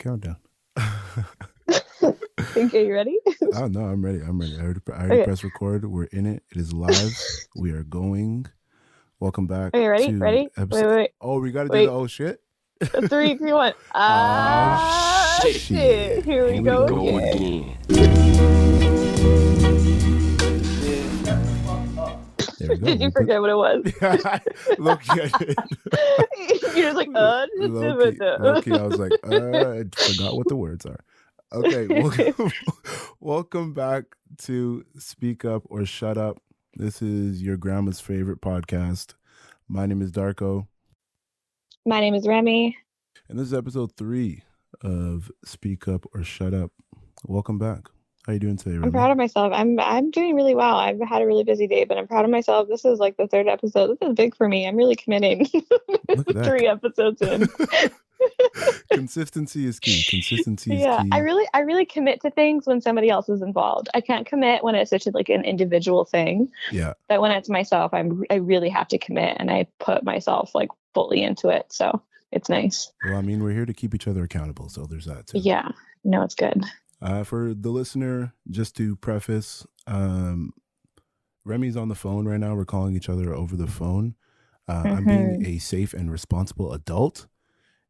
countdown. Okay, you ready? Oh no, I'm ready. I already Okay. pressed record. We're in it. It is live. We are going. Welcome back Okay, ready? to Ready? episode. Wait. Oh, we got to do the Wait. oh shit. 3, 2, 1. Shit. Here we go again. There we go. Did you forget what it was? Low-key, I did. You're just like, Low-key, I was like, I forgot what the words are. Okay, welcome back to Speak Up or Shut Up. This is your grandma's favorite podcast. My name is Darko. My name is Remy. And this is episode 3 of Speak Up or Shut Up. Welcome back. How you doing today, Remy? I'm proud of myself. I'm doing really well. I've had a really busy day, but I'm proud of myself. This is like the 3rd episode. This is big for me. I'm really committing. Look at that. 3 episodes in. Consistency is key. Consistency is key. I really commit to things when somebody else is involved. I can't commit when it's such like an individual thing. Yeah. But when it's myself, I really have to commit, and I put myself like fully into it. So it's nice. Well, I mean, we're here to keep each other accountable, so there's that too. Yeah. No, it's good. For the listener, just to preface, Remy's on the phone right now. We're calling each other over the phone. I'm being a safe and responsible adult,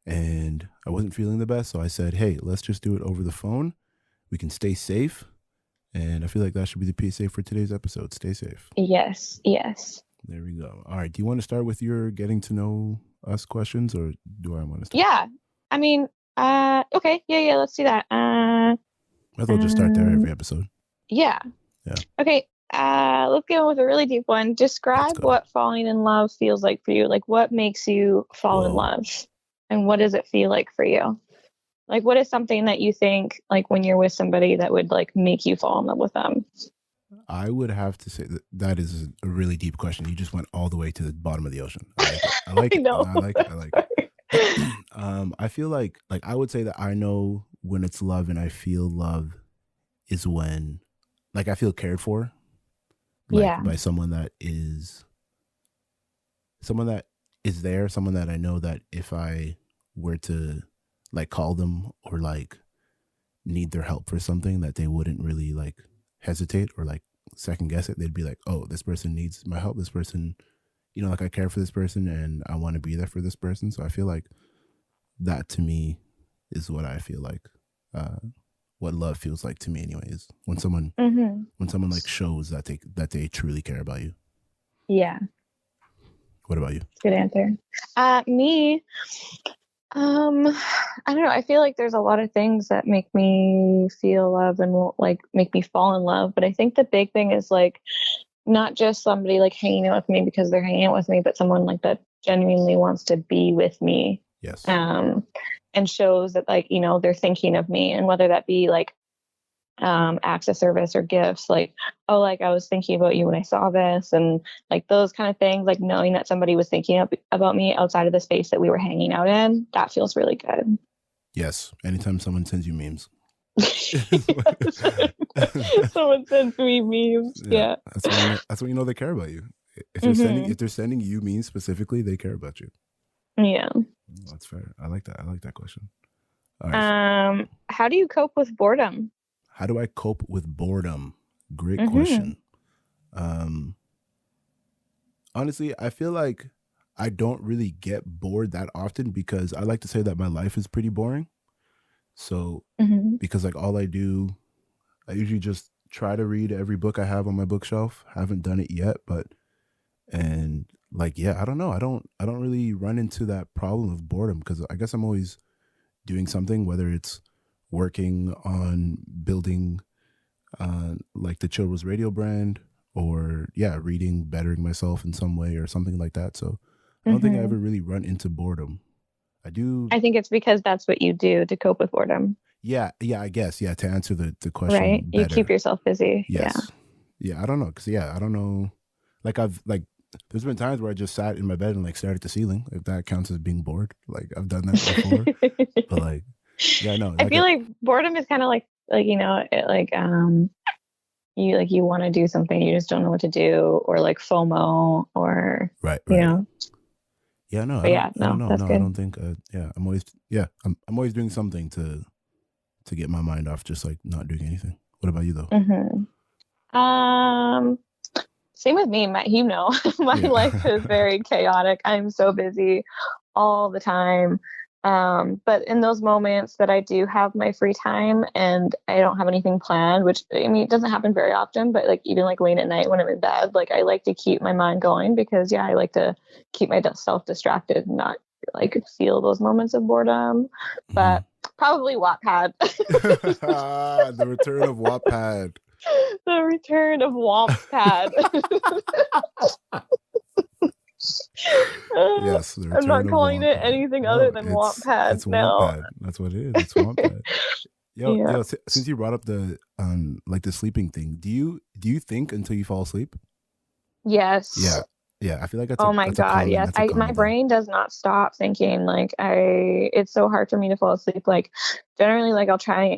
and I wasn't feeling the best, so I said, hey, let's just do it over the phone. We can stay safe, and I feel like that should be the PSA for today's episode. Stay safe. Yes. There we go. All right. Do you want to start with your getting to know us questions, or do I want to start? Yeah. I mean, okay. Yeah, let's do that. I thought we'll just start there every episode. Yeah. Okay. Let's go with a really deep one. Describe what falling in love feels like for you. Like, what makes you fall in love, and what does it feel like for you? Like, what is something that you think, like, when you're with somebody that would like make you fall in love with them? I would have to say that is a really deep question. You just went all the way to the bottom of the ocean. I like it. I like it. I feel like I would say that I know when it's love, and I feel love is when I feel cared for, by someone that is there, someone that I know that if I were to call them or need their help for something, that they wouldn't really hesitate or second guess it. They'd be like, oh, this person needs my help. This person, I care for this person and I want to be there for this person. So I feel like that to me is what I feel like, what love feels like to me anyways, when someone shows that they truly care about you. Yeah. What about you? Good answer. Me, I don't know. I feel like there's a lot of things that make me feel love and won't make me fall in love. But I think the big thing is not just somebody hanging out with me because they're hanging out with me, but someone that genuinely wants to be with me. Yes. And shows that they're thinking of me, and whether that be acts of service or gifts, I was thinking about you when I saw this, and those kind of things, knowing that somebody was thinking about me outside of the space that we were hanging out in, that feels really good. Yes. Anytime someone sends you memes. Someone sends me memes. Yeah. That's when you know they care about you. If they're sending you memes specifically, they care about you. Yeah. That's fair. I like that question. All right. How do you cope with boredom? How do I cope with boredom? Great question. Honestly, I feel like I don't really get bored that often because I like to say that my life is pretty boring. So because all I do, I usually just try to read every book I have on my bookshelf. Haven't done it yet, I don't know. I don't really run into that problem of boredom because I guess I'm always doing something, whether it's working on building the Chilros radio brand or reading, bettering myself in some way or something like that. So I don't think I ever really run into boredom. I think it's because that's what you do to cope with boredom. Yeah, I guess. Yeah, to answer the question. Right. Better. You keep yourself busy. Yes. Yeah, I don't know. Because, I don't know. There's been times where I just sat in my bed and stared at the ceiling, if that counts as being bored. I've done that before. But no. I feel like boredom is kind of you want to do something, you just don't know what to do, or FOMO, or right. You know. Yeah, no, But yeah, I don't no, know. that's No, I good. don't think. I'm always doing something to get my mind off just like not doing anything. What about you though? Um, Same with me. My Yeah. life is very chaotic. I'm so busy all the time. But in those moments that I do have my free time and I don't have anything planned, which I mean, it doesn't happen very often, but like even like late at night when I'm in bed, like I like to keep my mind going because I like to keep myself distracted and not like feel those moments of boredom. But probably Wattpad. The return of Wattpad. The return of Wattpad. Yes, the I'm return not of calling it Wattpad. anything other No, than it's Wattpad now. Wattpad. That's what it is. It's Wattpad. Yo, Yeah. yo, since you brought up the like the sleeping thing, do you think until you fall asleep? Yes. Yeah. Yeah, I feel like Oh my God, yes. that's a My common thing. brain does not stop thinking. Like it's so hard for me to fall asleep. Like generally like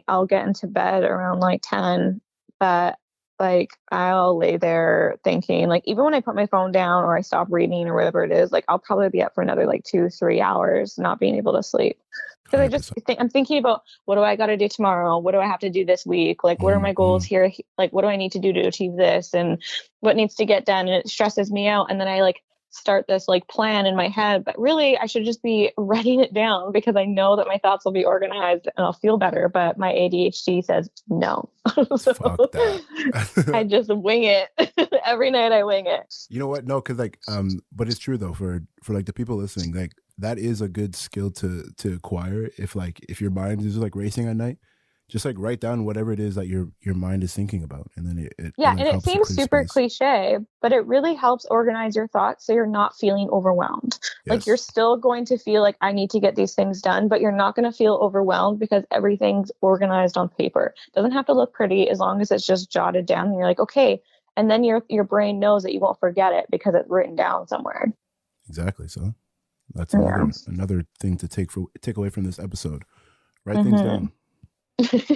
I'll get into bed around like 10, but like I'll lay there thinking, like even when I put my phone down or I stop reading or whatever it is, like I'll probably be up for another like 2-3 hours not being able to sleep. Because I just 100%. I'm thinking about what do I got to do tomorrow? What do I have to do this week? Like what are my goals here? Like what do I need to do to achieve this? And what needs to get done? And it stresses me out. And then I like start this like plan in my head, but really I should just be writing it down because I know that my thoughts will be organized and I'll feel better. But my ADHD says no. So Fuck that. I just wing it. Every night I wing it. You know what? No, because like but it's true though for like the people listening, like that is a good skill to acquire. If your mind is like racing at night, just like write down whatever it is that your mind is thinking about, and then it Yeah, like and it helps to seems clear super space. cliche, but it really helps organize your thoughts so you're not feeling overwhelmed. Like you're Yes, still going to feel like I need to get these things done, but you're not going to feel overwhelmed because everything's organized on paper. It doesn't have to look pretty as long as it's just jotted down and you're like, okay, and then your brain knows that you won't forget it because it's written down somewhere. exactly. So that's Yeah. another thing to take away from this episode. Write things Mm-hmm. down.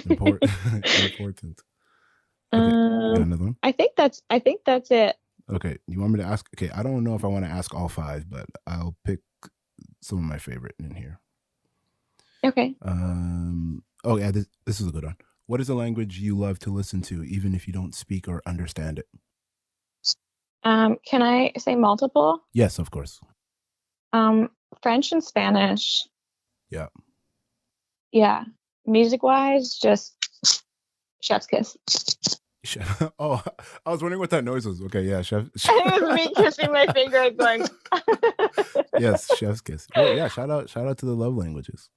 Important. Okay, you got another one? I think that's it. Okay, you want me to ask? Okay, I don't know if I want to ask all five, but I'll pick some of my favorite in here. Okay. Oh yeah, this is a good one. What is a language you love to listen to, even if you don't speak or understand it? Can I say multiple? Yes, of course. French and Spanish. Yeah. Yeah. Music wise, just chef's kiss. Oh, I was wondering what that noise was. Okay, yeah, chef. It was me kissing my finger going. Yes, chef's kiss. Oh yeah, shout out to the love languages.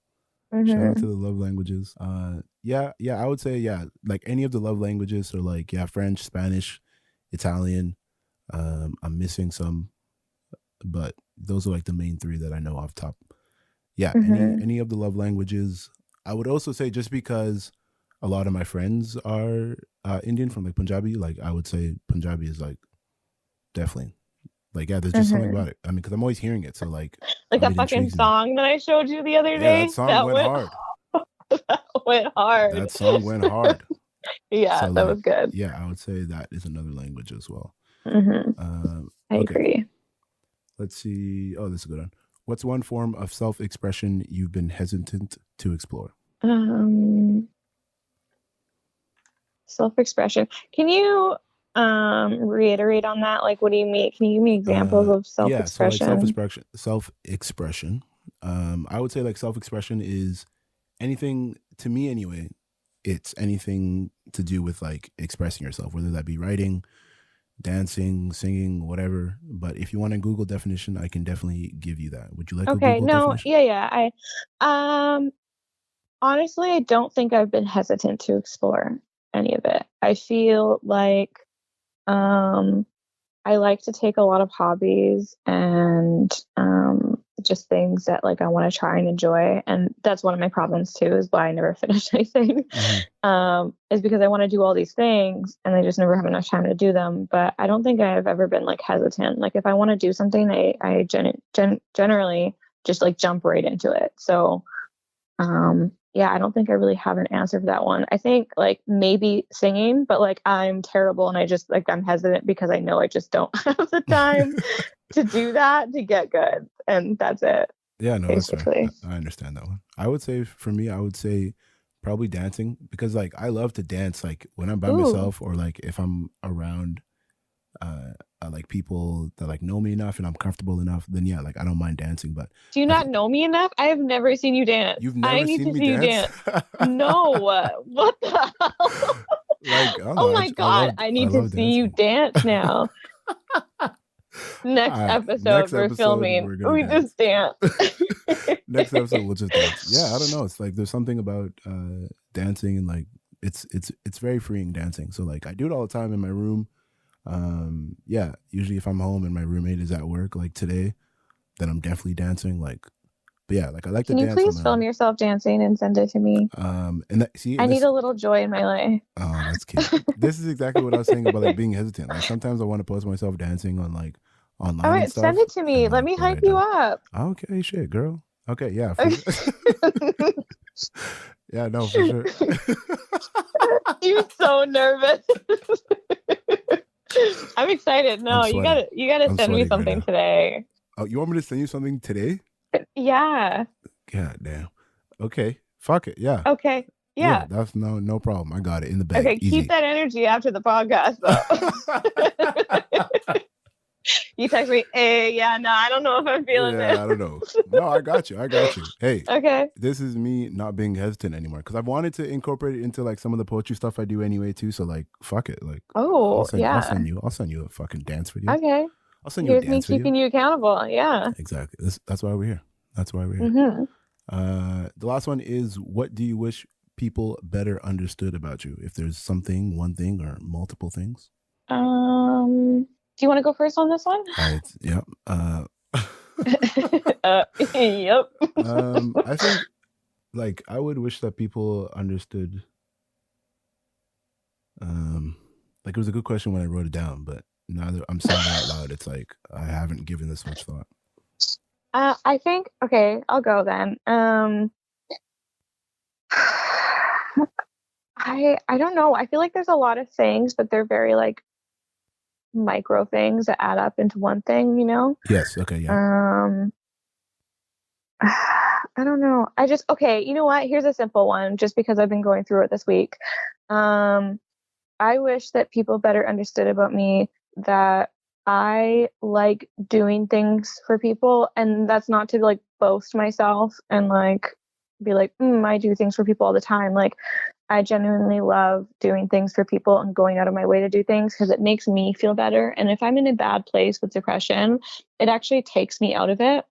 Shout out to the love languages. Yeah, I would say like any of the love languages. So like French, Spanish, Italian. I'm missing some, but those are like the main three that I know off top. Yeah, any of the love languages. I would also say just because a lot of my friends are Indian from like Punjabi, like I would say Punjabi is like definitely like there's just something about it. I mean, because I'm always hearing it, so like that fucking song that I showed you the other day. That song went hard. That went hard. That song went hard. Yeah, so, that was good. Yeah, I would say that is another language as well. I agree. Let's see. Oh, this is a good one. What's one form of self-expression you've been hesitant to explore? Self-expression. Can you reiterate on that? Like, what do you mean? Can you give me examples of self-expression? Yeah, so like self-expression. I would say like self-expression is anything, to me anyway, it's anything to do with like expressing yourself, whether that be writing, dancing, singing, whatever. But if you want a Google definition, I can definitely give you that. Would you like a Google definition? Yeah. Honestly, I don't think I've been hesitant to explore any of it. I feel like I like to take a lot of hobbies and just things that like I want to try and enjoy. And that's one of my problems too, is why I never finish anything. Is because I want to do all these things and I just never have enough time to do them. But I don't think I've ever been like hesitant. Like if I want to do something, I generally just like jump right into it. So yeah, I don't think I really have an answer for that one. I think like maybe singing, but like I'm terrible and I just like I'm hesitant because I know I just don't have the time. to do that to get good, and that's it. Yeah, no, that's fair. Basically. I understand that one. I would say for me, I would say probably dancing, because like I love to dance like when I'm by Ooh. myself, or like if I'm around like people that like know me enough and I'm comfortable enough, then yeah, like I don't mind dancing. But Do you not know me enough? I have never seen you dance. You've I never need seen to me see you dance? dance. No. What the hell? Like, I don't Oh know. my God. I need to love see you dancing. dance now. Next All right, episode next we're episode filming. we're gonna We dance. just dance. Next episode we'll just dance. Yeah, I don't know. It's like there's something about dancing, and like it's very freeing dancing. So like I do it all the time in my room. Yeah, usually if I'm home and my roommate is at work, like today, then I'm definitely dancing. Like, but yeah, like I like Can to you dance please film yourself dancing and send it to me? I need a little joy in my life. Oh, that's cute. This is exactly what I was saying about like being hesitant. Like sometimes I want to post myself dancing on like online All and right, stuff. send it to me. And, Let like, me but hype I you don't. up. Okay, shit, girl. Okay, yeah, for sure. Yeah, no, for sure. You're so nervous. I'm excited. No, you gotta I'm send me sweating right something now. today. Oh, you want me to send you something today? Yeah. God damn. Okay. Fuck it. Yeah. Okay. Yeah. That's no problem. I got it in the bag. Okay, Easy. keep that energy after the podcast though. You text me, hey, yeah, no, I don't know if I'm feeling this. I don't know. No, I got you. Hey, okay. This is me not being hesitant anymore, because I've wanted to incorporate it into like some of the poetry stuff I do anyway too. So like, fuck it. Like, I'll send you a fucking dance video. Okay. I'll send you Here's a dance video. Keeping you accountable. Yeah. Exactly. That's why we're here. Mm-hmm. The last one is, what do you wish people better understood about you? If there's something, one thing, or multiple things. Do you want to go first on this one? Yeah. Yep. I think like I would wish that people understood. Like it was a good question when I wrote it down, but now that I'm saying it out loud, it's like I haven't given this much thought. I think, okay, I'll go then. I don't know. I feel like there's a lot of things, but they're very like micro things that add up into one thing, you know? Yes. Okay. Yeah. I don't know. Okay, you know what? Here's a simple one, just because I've been going through it this week. I wish that people better understood about me that I like doing things for people, and that's not to like boast myself and like be like, I do things for people all the time. Like, I genuinely love doing things for people and going out of my way to do things because it makes me feel better. And if I'm in a bad place with depression, it actually takes me out of it.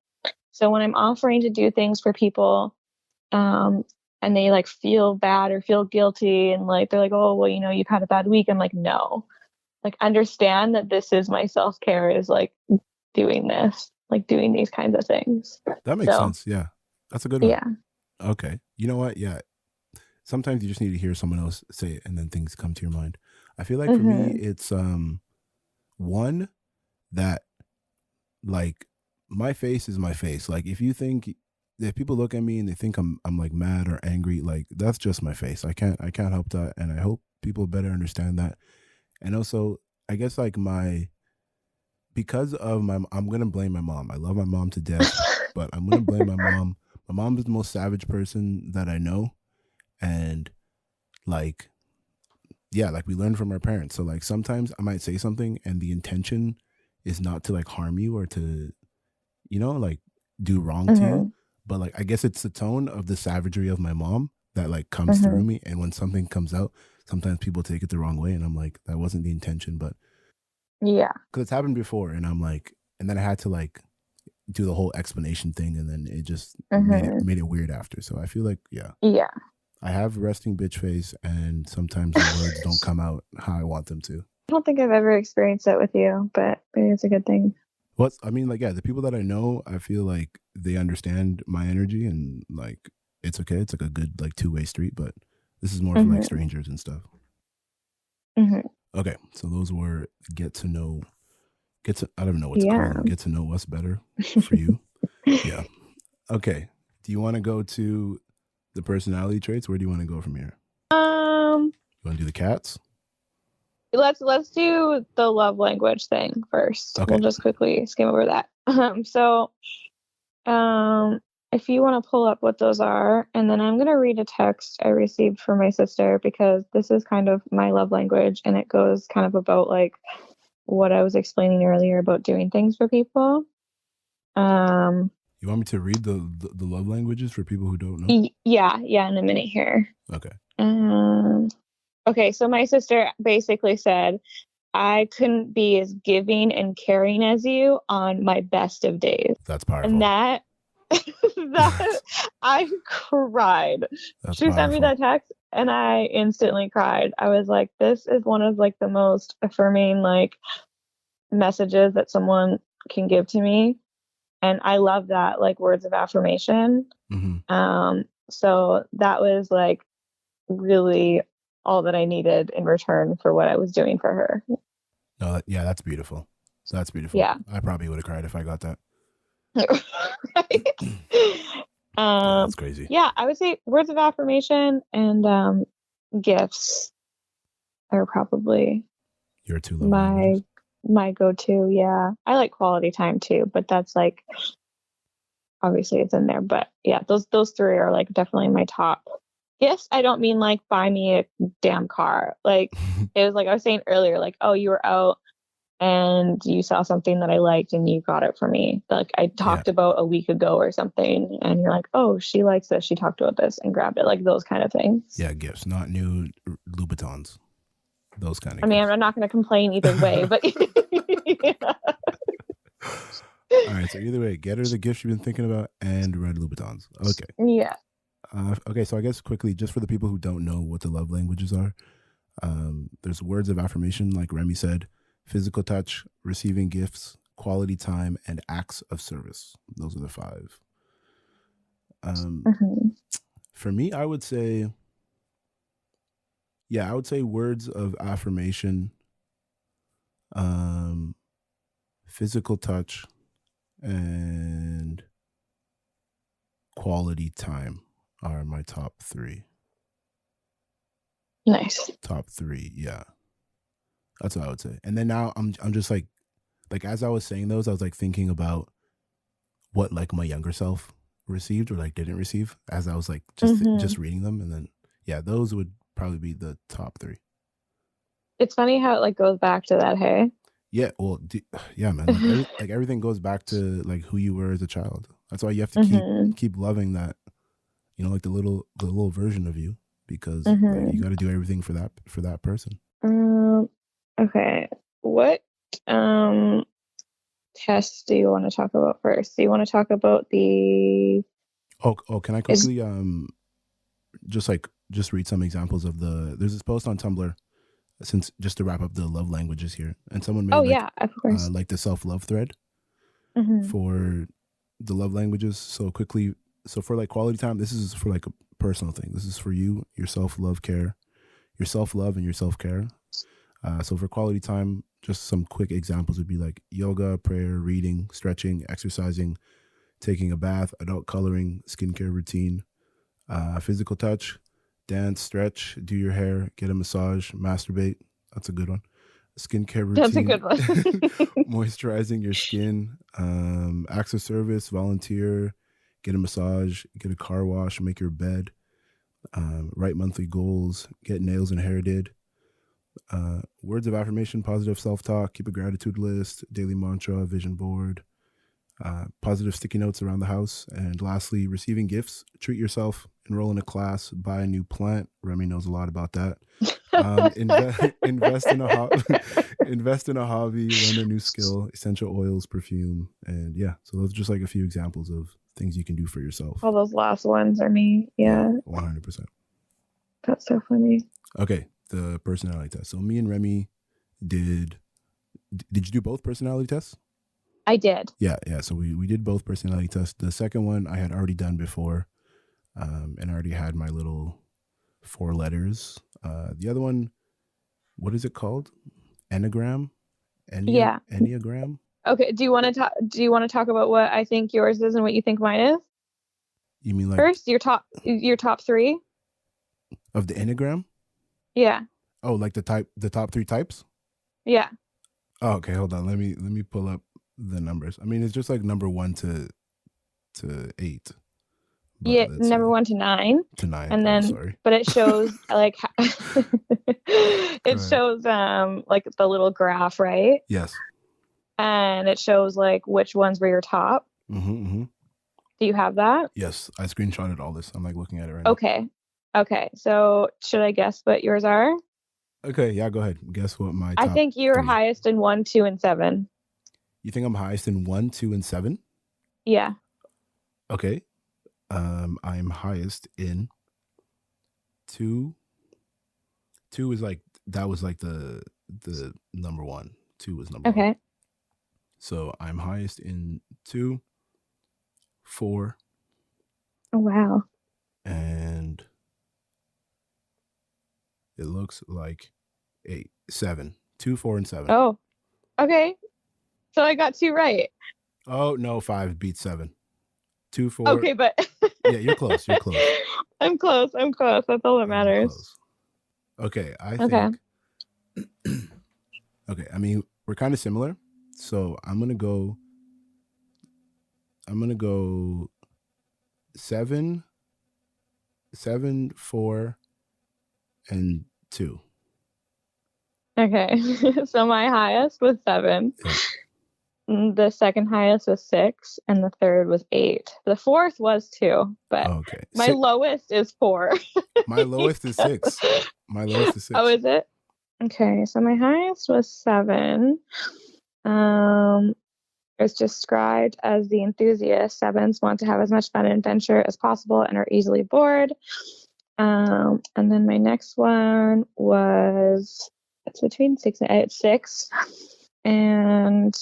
So when I'm offering to do things for people, and they like feel bad or feel guilty and like they're like, oh, well, you know, you've had a bad week. I'm like, no, like understand that this is my self-care, is like doing this, like doing these kinds of things. That makes sense. Yeah, that's a good one. Yeah. Okay. You know what? Yeah. Sometimes you just need to hear someone else say it, and then things come to your mind. I feel like for me, it's one that like my face is my face. Like if people look at me and they think I'm like mad or angry, like that's just my face. I can't help that, and I hope people better understand that. And also, I guess like because of I'm gonna blame my mom. I love my mom to death, but I'm gonna blame my mom. My mom is the most savage person that I know, and like, yeah, like we learned from our parents. So like sometimes I might say something and the intention is not to like harm you or to, you know, like do wrong to you, but like I guess it's the tone of the savagery of my mom that like comes through me. And when something comes out, sometimes people take it the wrong way, and I'm like, that wasn't the intention. But yeah, because it's happened before, and I'm like, and then I had to like do the whole explanation thing, and then it just made it weird after. So I feel like yeah, I have resting bitch face, and sometimes the words don't come out how I want them to. I don't think I've ever experienced that with you, but maybe it's a good thing. I mean, like, yeah, the people that I know, I feel like they understand my energy, and like it's okay. It's like a good like two-way street, but this is more for like strangers and stuff. Okay, so those were I don't know what to call them. Get to know us better for you. Yeah. Okay. Do you want to go to the personality traits? Where do you want to go from here? You want to do the cats? let's do the love language thing first. Okay. We'll just quickly skim over that. So if you want to pull up what those are, and then I'm going to read a text I received from my sister, because this is kind of my love language, and it goes kind of about like what I was explaining earlier about doing things for people. You want me to read the love languages for people who don't know? Yeah, in a minute here. Okay. Okay, so my sister basically said, I couldn't be as giving and caring as you on my best of days. That's powerful. And that I cried. That's She sent me that text and I instantly cried. I was like, this is one of like the most affirming like messages that someone can give to me. And I love that, like, words of affirmation. Mm-hmm. So that was like really all that I needed in return for what I was doing for her. No, yeah, that's beautiful. That's beautiful. Yeah. I probably would have cried if I got that. Right? That's crazy. Yeah, I would say words of affirmation and gifts are probably your two love languages. My go-to. Yeah, I like quality time too, but that's like obviously it's in there. But yeah, those three are like definitely my top. Gifts, I don't mean like buy me a damn car. Like it was like I was saying earlier, like, oh, you were out and you saw something that I liked and you got it for me. Like I talked about a week ago or something, and you're like, oh, she likes this. She talked about this and grabbed it. Like those kind of things. Yeah, gifts, not new Louboutins. Those kind of. I mean, I'm not going to complain either way, but. Yeah. All right, so either way, get her the gift you've been thinking about and red Louboutins. Okay. Yeah. Okay, so I guess quickly, just for the people who don't know what the love languages are, there's words of affirmation, like Remy said, physical touch, receiving gifts, quality time, and acts of service. Those are the 5. For me, I would say words of affirmation, physical touch, and quality time are my top 3. Nice. Top 3, yeah. That's what I would say. And then now I'm just like as I was saying those, I was like thinking about what like my younger self received or like didn't receive as I was like just reading them, and then yeah, those would probably be the top 3. It's funny how it like goes back to that, hey? Yeah, well, yeah, man. Like everything goes back to like who you were as a child. That's why you have to keep loving that, you know, like the little version of you, because like, you got to do everything for that person. Okay. What tests do you want to talk about first? Do you want to talk about the? Oh, can I quickly just read some examples of there's this post on Tumblr, since just to wrap up the love languages here, and someone made yeah, of course, like the self-love thread for the love languages. So quickly, so for like quality time, this is for like a personal thing. This is for you, your self-love care, your self-love and your self-care. So for quality time, just some quick examples would be like yoga, prayer, reading, stretching, exercising, taking a bath, adult coloring, skincare routine, physical touch, dance, stretch, do your hair, get a massage, masturbate. That's a good one. Skincare routine. That's a good one. Moisturizing your skin, acts of service, volunteer, get a massage, get a car wash, make your bed, write monthly goals, get nails and hair did. Words of affirmation, positive self-talk, keep a gratitude list, daily mantra, vision board, positive sticky notes around the house, and lastly, receiving gifts, treat yourself, enroll in a class, buy a new plant. Remy knows a lot about that. Invest in a hobby, learn a new skill, essential oils, perfume, and yeah. So those are just like a few examples of things you can do for yourself. All those last ones are me. Yeah. 100%. That's so funny. Okay, the personality test. So me and Remy did you do both personality tests? I did. Yeah. So we did both personality tests. The second one I had already done before, and I already had my little 4 letters. The other one, what is it called? Enneagram? Yeah. Enneagram? Okay. Do you want to talk about what I think yours is and what you think mine is? You mean like first your top 3 of the Enneagram? Yeah. Oh, like the top 3 types? Yeah. Oh, okay, hold on. Let me pull up the numbers. I mean, it's just like number 1 to 8. But Yeah, let's see. number 1 to 9. To 9. And then, sorry. but it shows like it shows like the little graph, right? Yes. And it shows like which ones were your top. Mm-hmm. Do you have that? Yes, I screenshotted all this. I'm like looking at it right now. Okay. So should I guess what yours are? Okay, yeah, go ahead. Guess what my top I think you're 3. highest in 1, 2, and 7. You think I'm highest in 1, 2, and 7? Yeah. Okay. I'm highest in 2. 2 is like, that was like the number 1. 2 was number 1. Okay. So I'm highest in 2, 4. Oh, wow. And it looks like 8, 7. 2, 4, and 7. Oh, okay. So I got 2 right. Oh, no, 5 beats 7. 2, 4. Okay, but yeah, you're close. You're close. I'm close. That's all that matters. Okay, I think. Okay, I mean, we're kind of similar. So I'm gonna go 7, 4, and 2. Okay. So my highest was 7. Yeah. The second highest was 6, and the third was 8. The fourth was 2, but my lowest is 4. My lowest is 6. Oh, is it? Okay, so my highest was 7. It's described as the enthusiast. 7s want to have as much fun and adventure as possible and are easily bored. And then my next one was, it's between 6 and 8, 6. And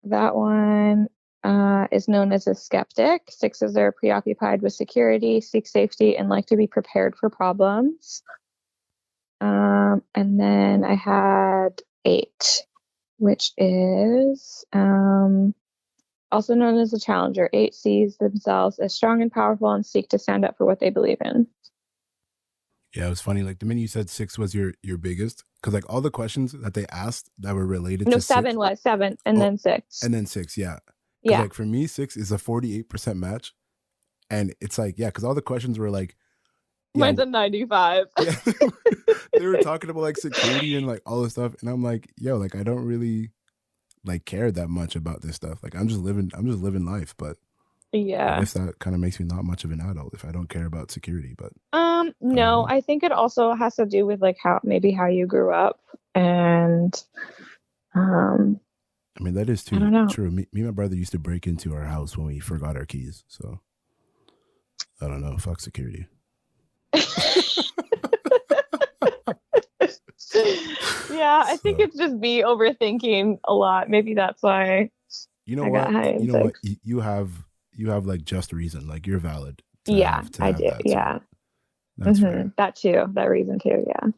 that one is known as a skeptic. 6s are preoccupied with security, seek safety, and like to be prepared for problems. And then I had 8, which is also known as a challenger. 8 sees themselves as strong and powerful and seek to stand up for what they believe in. Yeah, it was funny. Like the minute you said 6 was your biggest, because like all the questions that they asked that were related to 7 6, was 7, and then 6. And then 6, yeah. Yeah. Like for me, 6 is a 48% match. And it's like, yeah, because all the questions were like, mine's a 95. Yeah. They were talking about like security and like all this stuff. And I'm like, yo, like I don't really like care that much about this stuff. Like I'm just living life. But yeah, I guess that kind of makes me not much of an adult if I don't care about security. But no, I think it also has to do with like how you grew up. And I mean, that is I don't know. true. Me and my brother used to break into our house when we forgot our keys. So I don't know. Fuck security. Yeah, I think it's just me overthinking a lot. Maybe that's why. You know what? You know what? You have like just reason. Like you're valid. I do. That, yeah. So that's fair. That too. That reason too. Yeah.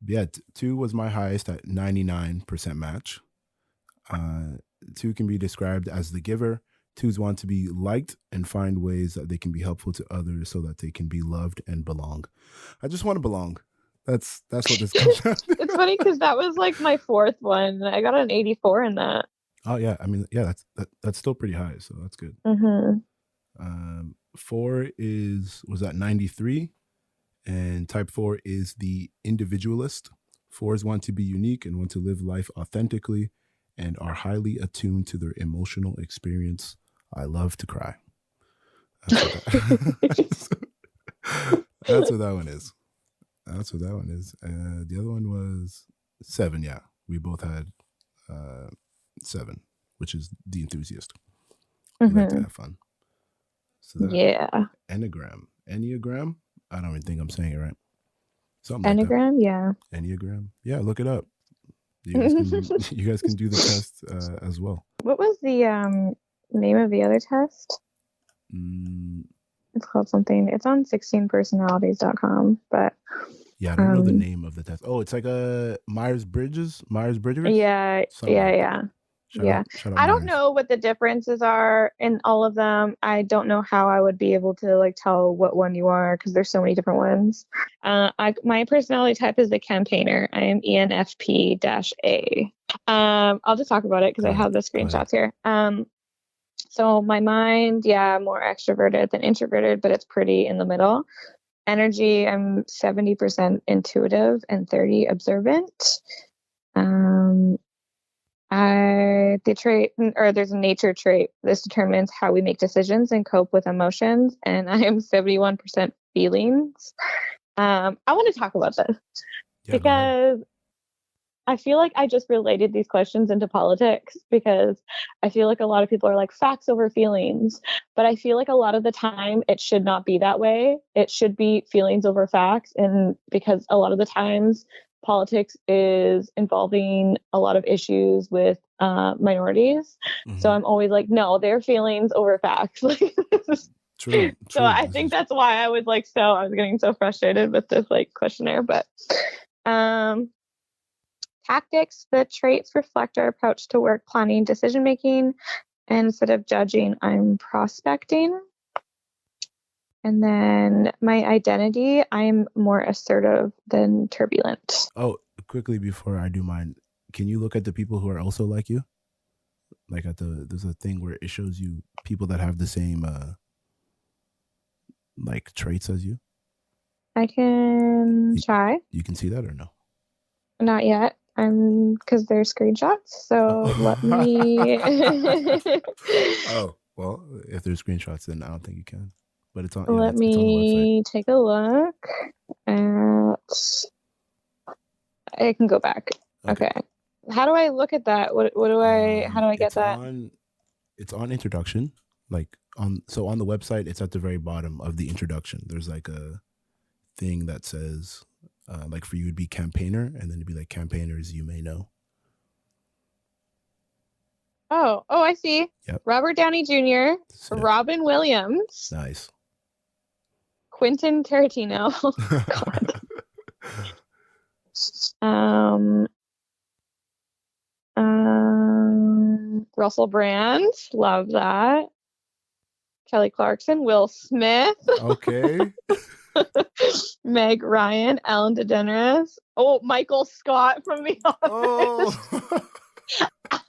Yeah. 2 was my highest at 99% match. 2 can be described as the giver. 2s want to be liked and find ways that they can be helpful to others so that they can be loved and belong. I just want to belong. That's what this comes down to. It's funny because that was like my 4th one. I got an 84 in that. Oh yeah, I mean, yeah, that's still pretty high, so that's good. 4 was at 93, and type 4 is the individualist. 4s want to be unique and want to live life authentically and are highly attuned to their emotional experience. I love to cry. That's what that one is. The other one was 7. Yeah, we both had 7, which is the enthusiast. We like to have fun. So Enneagram. I don't even think I'm saying it right. Something Enneagram, like that. Yeah. Enneagram. Yeah, look it up. You guys can do the test as well. What was the name of the other test? It's called something. It's on 16personalities.com, but yeah, I don't know the name of the test. Oh, it's like a Myers-Briggs. Yeah, Something yeah. Shout out I don't Mars. know what the differences are in all of them. I don't know how I would be able to like tell what one you are because there's so many different ones. My personality type is the campaigner. I am ENFP-A. I'll just talk about it because I have the screenshots here. So my mind, more extroverted than introverted, but it's pretty in the middle. Energy, I'm 70% intuitive and 30 observant. There's a nature trait. This determines how we make decisions and cope with emotions, and I am 71% feelings. I want to talk about this because I feel like I just related these questions into politics because I feel like a lot of people are like facts over feelings, but I feel like a lot of the time it should not be that way. It should be feelings over facts, and because a lot of the times politics is involving a lot of issues with minorities. Mm-hmm. So I'm always like, no, their feelings over facts. True. So I think that's why I was getting so frustrated with this like questionnaire. But tactics, the traits reflect our approach to work, planning, decision making. And instead of judging, I'm prospecting. And then my identity, I'm more assertive than turbulent. Oh, quickly before I do mine, can you look at the people who are also like you? Like there's a thing where it shows you people that have the same like traits as you. I can try. You can see that or no? Not yet. Because they're screenshots. So let me. Oh, well, if there's screenshots, then I don't think you can. But it's on. Let me take a look at. I can go back. Okay. How do I look at that? How do I get that? It's on introduction. Like on the website, it's at the very bottom of the introduction. There's like a thing that says, like for you would be campaigner, and then it'd be like campaigners you may know. Oh, I see. Yep. Robert Downey Jr., Robin Williams. Nice. Quentin Tarantino. God. Russell Brand. Love that. Kelly Clarkson. Will Smith. Okay. Meg Ryan. Ellen DeGeneres. Oh, Michael Scott from The Office. Oh.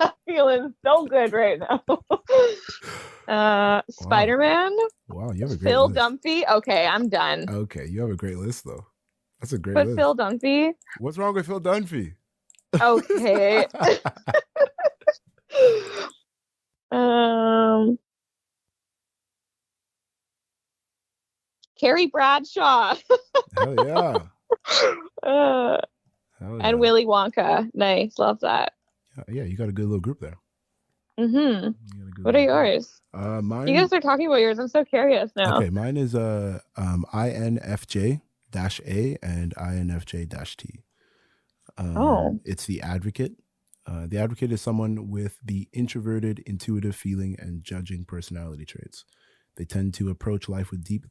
I'm feeling so good right now. Spider-Man. Wow, you have a great Phil list. Dunphy. Okay, I'm done. Okay, you have a great list though. That's a great list. Phil Dunphy. What's wrong with Phil Dunphy? Okay. Carrie Bradshaw. Hell yeah. Hell yeah. And Willy Wonka. Nice. Love that. Yeah, you got a good little group there. Mm-hmm. What are yours? Mine. You guys are talking about yours. I'm so curious now. Okay, mine is INFJ-A and INFJ-T. It's the advocate. The advocate is someone with the introverted, intuitive feeling and judging personality traits. They tend to approach life with deep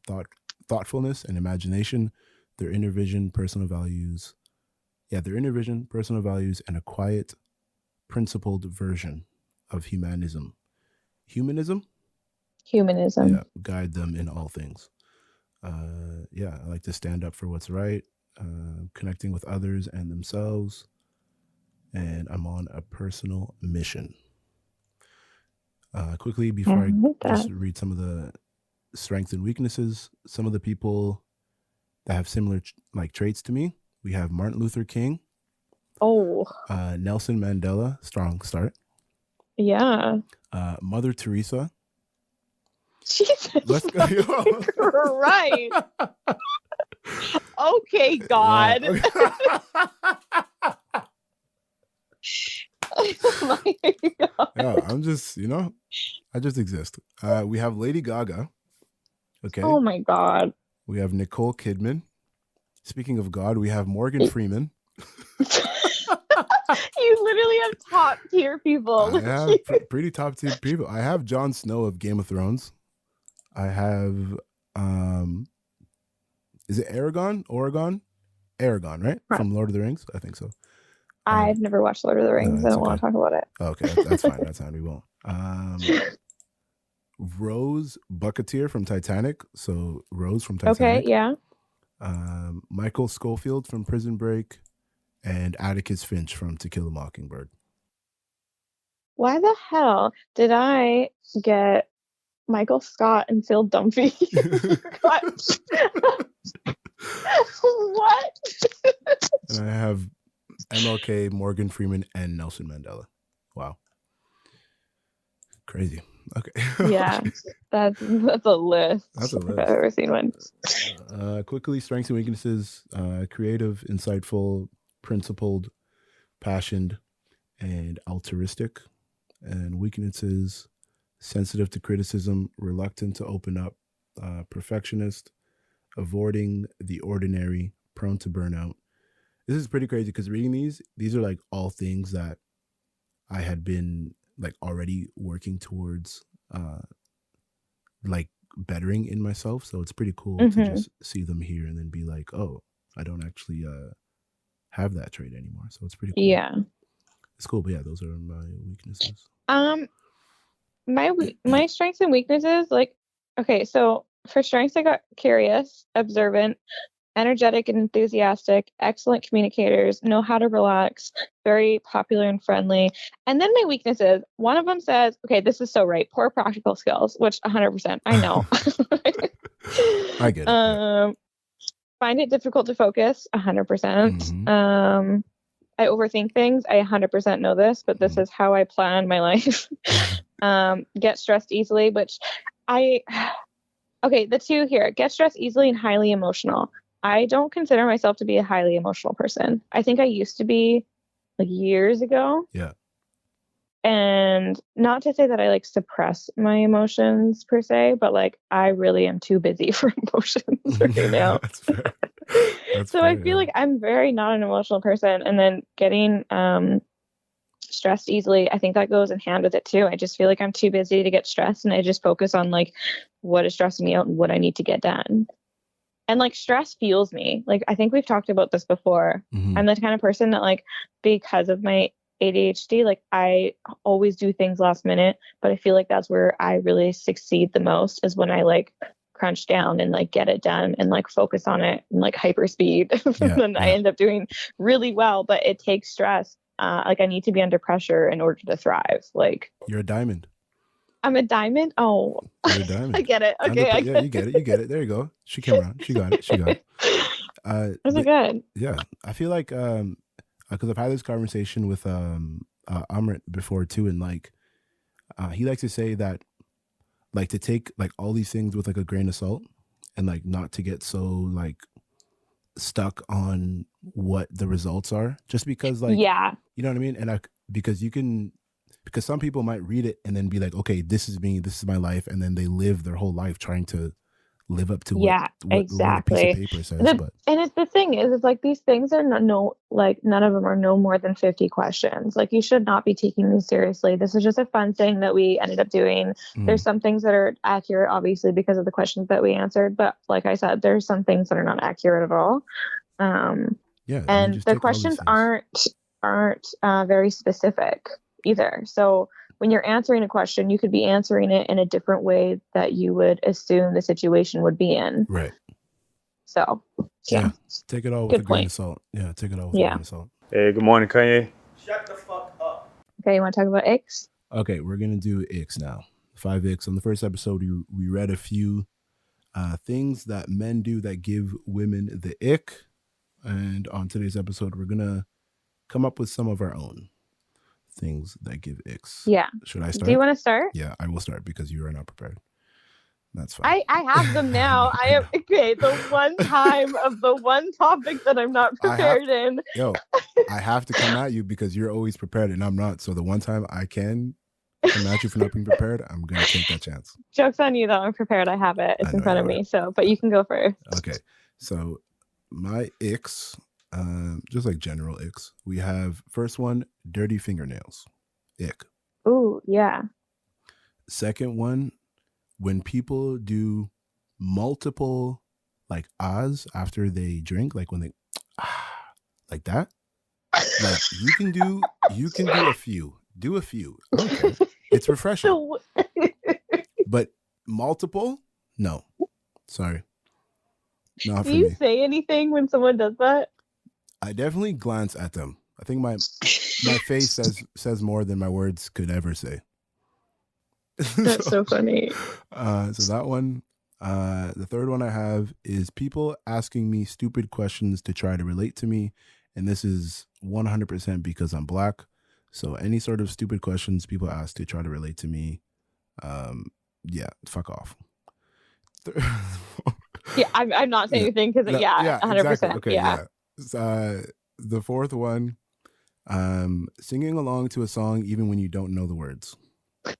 thoughtfulness and imagination. Their inner vision, personal values. Yeah, their inner vision, personal values, and a quiet, principled version of humanism. Humanism? Yeah, guide them in all things. I like to stand up for what's right, connecting with others and themselves. And I'm on a personal mission. Quickly, before I just read some of the strengths and weaknesses, some of the people that have similar traits to me, we have Martin Luther King. Oh. Nelson Mandela, strong start. Yeah. Mother Teresa. Jesus. Let's go. Right. Okay, God. Yeah, okay. Oh my God. Yeah, I'm just, I just exist. We have Lady Gaga. Okay. Oh my God. We have Nicole Kidman. Speaking of God, we have Morgan Freeman. You literally have top tier people. I have pretty top tier people. I have Jon Snow of Game of Thrones. I have, is it Aragon, right? From Lord of the Rings? I think so. I've never watched Lord of the Rings. I don't want okay. to talk about it. Okay, that's fine. That's fine. We won't. Rose Bucketeer from Titanic. So Rose from Titanic. Okay, yeah. Michael Schofield from Prison Break, and Atticus Finch from To Kill a Mockingbird. Why the hell did I get Michael Scott and Phil Dunphy? What? And I have MLK, Morgan Freeman, and Nelson Mandela. Wow. Crazy. Okay. Yeah, that's a list. That's a list. If I've ever seen one. Quickly, strengths and weaknesses: creative, insightful, principled, passionate, and altruistic. And weaknesses: sensitive to criticism, reluctant to open up, perfectionist, avoiding the ordinary, prone to burnout. This is pretty crazy because reading these are like all things that I had been like already working towards like bettering in myself. So it's pretty cool to just see them here and then be like, oh, I don't actually have that trait anymore. So it's pretty cool. Yeah. It's cool. But yeah, those are my weaknesses. My strengths and weaknesses, like, okay, so for strengths I got curious, observant, energetic and enthusiastic, excellent communicators, know how to relax, very popular and friendly. And then my weaknesses, one of them says, okay, this is so right, poor practical skills, which 100%, I know. I get it. Yeah. Find it difficult to focus, 100%. I overthink things. I 100% know this, but this is how I plan my life. Get stressed easily, which okay, the two here, get stressed easily and highly emotional. I don't consider myself to be a highly emotional person. I think I used to be like years ago. Yeah. And not to say that I like suppress my emotions per se, but like I really am too busy for emotions right now. That's fair. So I feel like I'm very not an emotional person, and then getting stressed easily, I think that goes in hand with it too. I just feel like I'm too busy to get stressed, and I just focus on like what is stressing me out and what I need to get done. And like stress fuels me. Like I think we've talked about this before. I'm the kind of person that like, because of my ADHD, like I always do things last minute, but I feel like that's where I really succeed the most, is when I like crunch down and like get it done and like focus on it and like hyper speed. Then I end up doing really well, but it takes stress. Like I need to be under pressure in order to thrive. Like, you're a diamond. I'm a diamond. Oh, you're a diamond. I get it. Okay, I get it. You get it. There you go. She came around. She got it. Was it good? Yeah, I feel like because I've had this conversation with Amrit before too, and like he likes to say that like to take like all these things with like a grain of salt, and like not to get so like stuck on what the results are, just because like, yeah, you know what I mean? And because some people might read it and then be like, okay, this is me, this is my life, and then they live their whole life trying to live up to what exactly a piece of paper says. And it's the thing is, it's like these things are none of them are no more than 50 questions. Like you should not be taking these seriously. This is just a fun thing that we ended up doing. There's some things that are accurate, obviously, because of the questions that we answered, but like I said, there's some things that are not accurate at all. And the questions aren't very specific either. So when you're answering a question, you could be answering it in a different way that you would assume the situation would be in. Right. So, yeah. Take it all with a grain of salt. Yeah, take it all with a grain of salt. Hey, good morning, Kanye. Shut the fuck up. Okay, you want to talk about icks? Okay, we're going to do icks now. 5 icks. On the first episode, we read a few things that men do that give women the ick. And on today's episode, we're going to come up with some of our own things that give icks. Yeah. Should I start? Do you want to start? Yeah, I will start because you are not prepared. That's fine. I have them now. I am okay. The one time of the one topic that I'm not prepared in. I have to come at you because you're always prepared and I'm not. So the one time I can come at you for not being prepared, I'm gonna take that chance. Joke's on you though. I'm prepared. I have it. It's in front of me. So, but you can go first. Okay. So my icks, just like general icks. We have first one, dirty fingernails. Ick. Ooh, yeah. Second one, when people do multiple like ahs after they drink, like when they like that, Like you can do a few. Do a few. I don't care. It's refreshing. But multiple? No. Sorry. Not Do for you me. say anything when someone does that? I definitely glance at them. I think my face says more than my words could ever say. That's so funny. So that one. The third one I have is people asking me stupid questions to try to relate to me. And this is 100% because I'm Black. So any sort of stupid questions people ask to try to relate to me, yeah, fuck off. Yeah, I'm not saying anything because No, yeah, 100%. exactly. Okay, Yeah. The fourth one, singing along to a song even when you don't know the words. I'm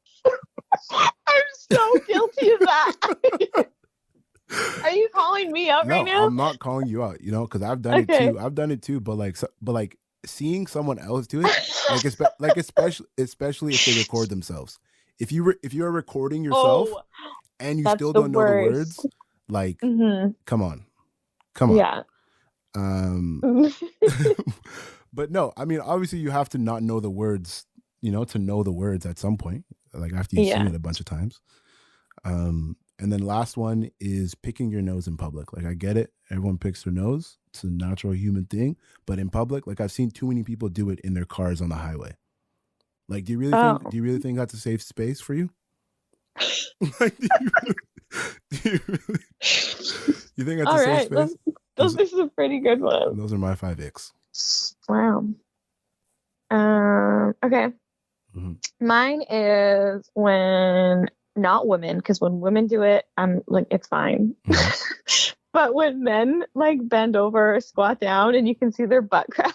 so guilty of that. Are you calling me out right now? No, I'm not calling you out. You know, because I've done it too. I've done it too. But like seeing someone else do it, especially if they record themselves. If you are recording yourself and you still don't know the words, like, come on. Yeah. But no, I mean, obviously you have to not know the words, you know, to know the words at some point, like after you've seen it a bunch of times. And then last one is picking your nose in public. Like I get it, everyone picks their nose. It's a natural human thing, but in public, like I've seen too many people do it in their cars on the highway. Like, do you really think that's a safe space for you? Like, do you think that's a safe space? This is a pretty good one. Those are my 5 icks. Wow. Okay. Mm-hmm. Mine is when not women, because when women do it, I'm like, it's fine. Mm-hmm. But when men like bend over or squat down and you can see their butt crack.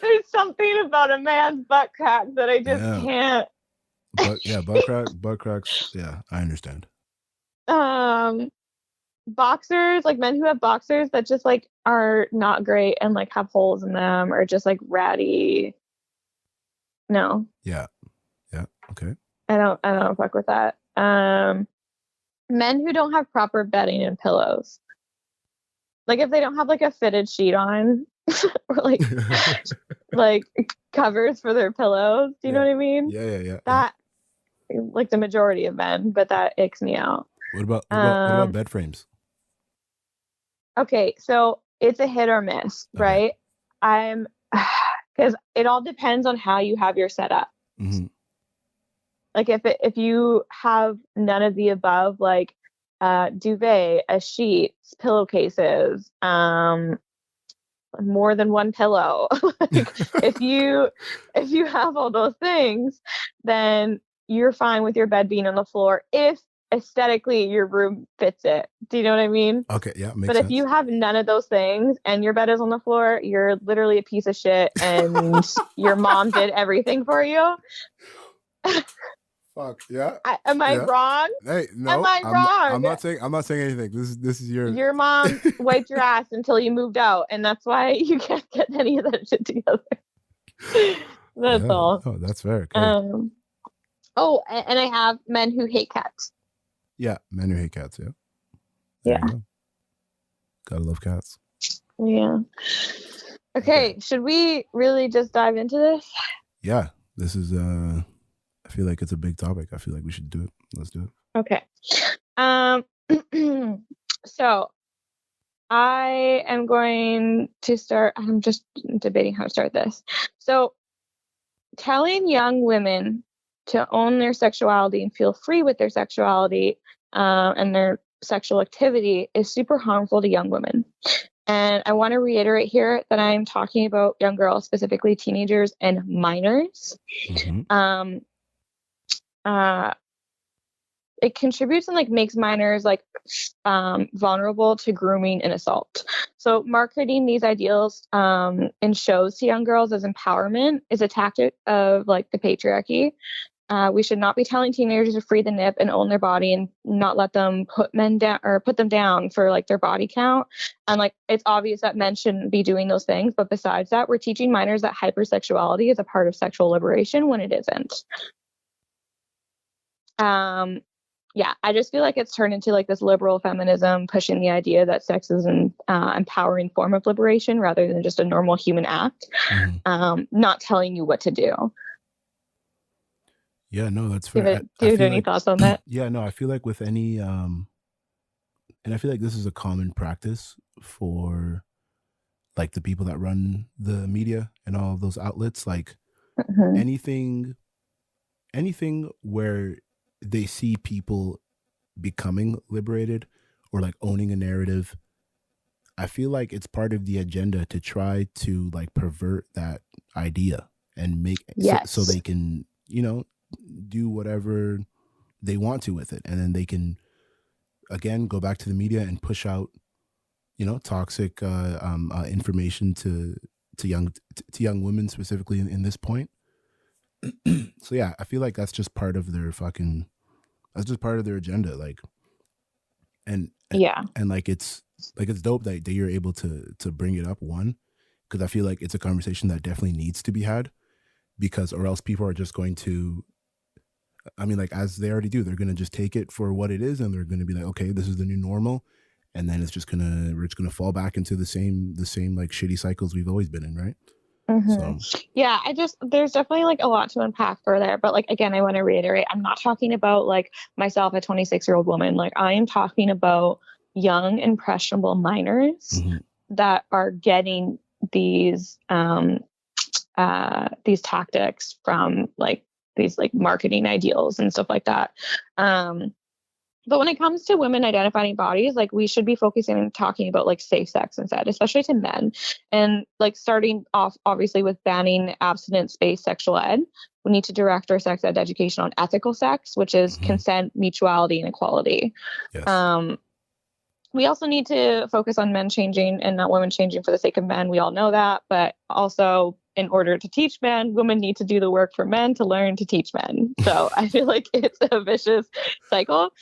There's something about a man's butt crack that I just can't. Butt cracks. Yeah, I understand. Boxers, like men who have boxers that just like are not great and like have holes in them or just like ratty. No. Yeah. Okay. I don't fuck with that. Men who don't have proper bedding and pillows. Like if they don't have like a fitted sheet on or like like covers for their pillows. Do you know what I mean? Yeah. That like the majority of men, but that icks me out. What about bed frames? Okay, so it's a hit or miss, right? Because it all depends on how you have your setup. Mm-hmm. Like if you have none of the above, like duvet, a sheet, pillowcases, more than one pillow. Like, if you have all those things, then you're fine with your bed being on the floor if aesthetically your room fits it. Do you know what I mean? Okay, yeah, makes sense. But if you have none of those things and your bed is on the floor, you're literally a piece of shit and your mom did everything for you. Fuck yeah. Am I wrong? Hey, no. Am I wrong? I'm not saying anything. This is your mom wiped your ass until you moved out, and that's why you can't get any of that shit together. That's all. Oh, that's fair. Okay. And I have men who hate cats. Yeah, men who hate cats. Yeah. Yeah. Gotta love cats. Yeah. Okay, should we really just dive into this? Yeah, this is I feel like it's a big topic. I feel like we should do it. Let's do it. Okay. So I am going to start. I'm just debating how to start this. So telling young women to own their sexuality and feel free with their sexuality and their sexual activity is super harmful to young women. And I want to reiterate here that I'm talking about young girls, specifically teenagers and minors. Mm-hmm. It contributes and like makes minors like vulnerable to grooming and assault. So marketing these ideals in shows to young girls as empowerment is a tactic of like the patriarchy. We should not be telling teenagers to free the nip and own their body and not let them put men down or put them down for like their body count. And like, it's obvious that men shouldn't be doing those things. But besides that, we're teaching minors that hypersexuality is a part of sexual liberation when it isn't. yeah, I just feel like it's turned into like this liberal feminism pushing the idea that sex is an empowering form of liberation rather than just a normal human act, not telling you what to do. Yeah, no, that's Do you fair. have, do I you have feel any like, thoughts on that? yeah, no, I feel like with any, and I feel like this is a common practice for like the people that run the media and all of those outlets. Like Mm-hmm. anything, anything where they see people becoming liberated or like owning a narrative, I feel like it's part of the agenda to try to like pervert that idea and make so Yes. they can, you know, do whatever they want to with it. And then they can again go back to the media and push out, you know, toxic information to young women specifically in this point. So yeah, I feel like that's just part of their fucking, that's just part of their agenda. Like, and Yeah. and like it's dope that you're able to bring it up, one, because I feel like it's a conversation that definitely needs to be had, because or else people are just going to, I mean, like as they already do, they're going to just take it for what it is, and they're going to be like, okay, this is the new normal, and then we're just gonna fall back into the same like shitty cycles we've always been in, right? Mm-hmm. So Yeah, there's definitely like a lot to unpack for there. But like, again, I want to reiterate, I'm not talking about like myself, a 26-year-old woman. Like, I am talking about young, impressionable minors that are getting these tactics from like these like marketing ideals and stuff like that. But when it comes to women identifying bodies, like we should be focusing and talking about like safe sex instead, especially to men. And like starting off obviously with banning abstinence-based sexual ed. We need to direct our sex ed education on ethical sex, which is consent, mutuality, and equality. yes, We also need to focus on men changing and not women changing for the sake of men. We all know that. But also, in order to teach men, women need to do the work for men to learn to teach men. So I feel like it's a vicious cycle. it's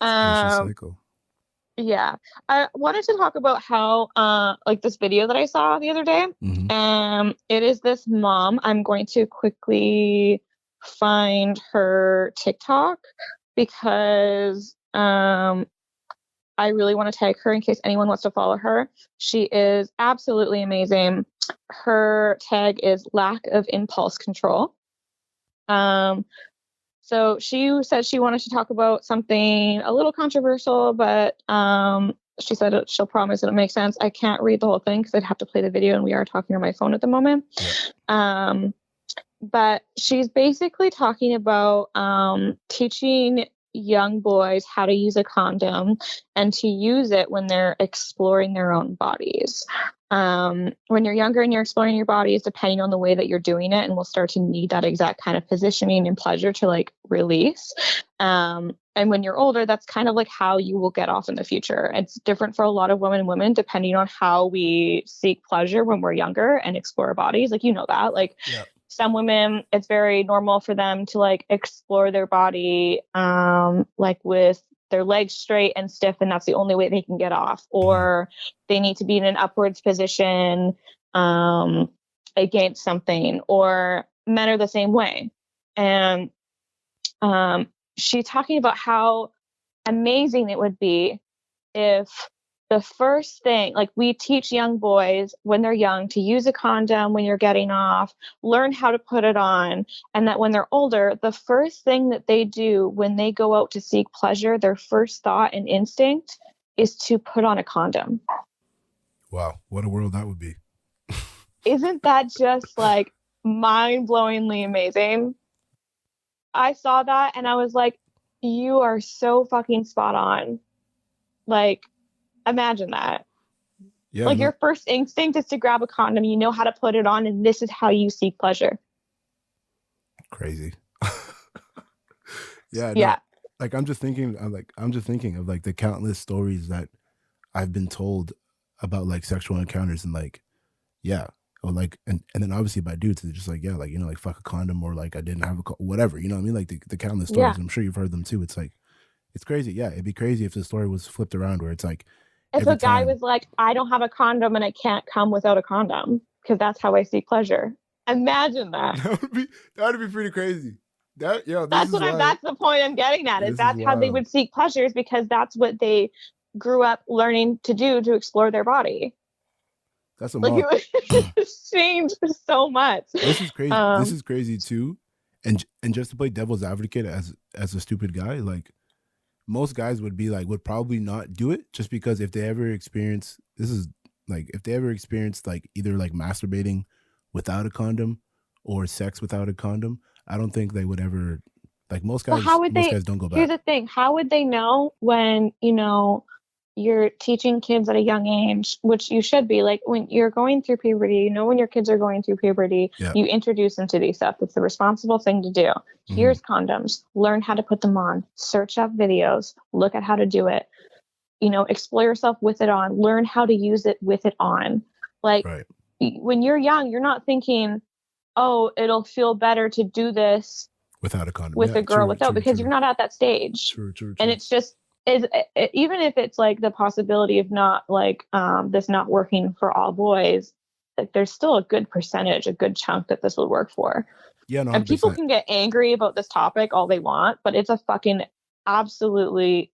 a vicious Um, cycle. yeah. I wanted to talk about how, like this video that I saw the other day. It is this mom. I'm going to quickly find her TikTok because, I really want to tag her in case anyone wants to follow her. She is absolutely amazing. Her tag is lack of impulse control. So she said she wanted to talk about something a little controversial, but she said she'll promise it'll make sense. I can't read the whole thing because I'd have to play the video, and we are talking on my phone at the moment. Yeah. But she's basically talking about teaching young boys how to use a condom and to use it when they're exploring their own bodies. When you're younger and you're exploring your bodies, depending on the way that you're doing it, and we'll start to need that exact kind of positioning and pleasure to like release. And when you're older, that's kind of like how you will get off in the future. It's different for a lot of women and women depending on how we seek pleasure when we're younger and explore our bodies. Like, you know that, like, Yeah. some women, it's very normal for them to like explore their body, like with their legs straight and stiff, and that's the only way they can get off. Or they need to be in an upwards position against something. Or men are the same way. And she's talking about how amazing it would be if the first thing, like we teach young boys when they're young to use a condom when you're getting off, learn how to put it on, and that when they're older, the first thing that they do when they go out to seek pleasure, their first thought and instinct is to put on a condom. Wow, what a world that would be. Isn't that just like mind-blowingly amazing? I saw that and I was like, you are so fucking spot on. Like, imagine that. Yeah, Like no, your first instinct is to grab a condom, you know how to put it on, and this is how you seek pleasure. crazy. Yeah, no, Yeah. like I'm just thinking of like the countless stories that I've been told about like sexual encounters, and like, yeah, or like, and then obviously by dudes, they're just like, yeah, like, you know, like fuck a condom, or like I didn't have whatever, you know what I mean? Like the countless stories, Yeah. and I'm sure you've heard them too. It's like, it's crazy. Yeah, it'd be crazy if the story was flipped around where it's like If every a guy time. was like, I don't have a condom and I can't come without a condom because that's how I seek pleasure. Imagine that. That would be pretty crazy. That That's what I'm. That's the point I'm getting at. Is This is that's how they wild. would seek pleasures because that's what they grew up learning to do to explore their body. That's a Like mock. it was changed so much. This is crazy. This is crazy too. And just to play devil's advocate as a stupid guy, like most guys would be like would probably not do it just because if they ever experience this is like if they ever experienced like either like masturbating without a condom or sex without a condom, I don't think they would ever like most Well, guys how would most they? guys don't go Here's back. the thing: how would they know when you're teaching kids at a young age, which you should be like when you're going through puberty? You know, when your kids are going through puberty, Yeah. you introduce them to these stuff. That's the responsible thing to do. Here's condoms. Learn how to put them on. Search up videos. Look at how to do it. Explore yourself with it on. Learn how to use it with it on. Like Right. when you're young, you're not thinking, oh, it'll feel better to do this Without a condom. with Yeah, a girl true, without, true, because true. you're not at that stage. True. And it's just even if it's like the possibility of not like this not working for all boys, like there's still a good percentage, a good chunk that this will work for. Yeah, no, 100%. And people can get angry about this topic all they want, but it's a fucking absolutely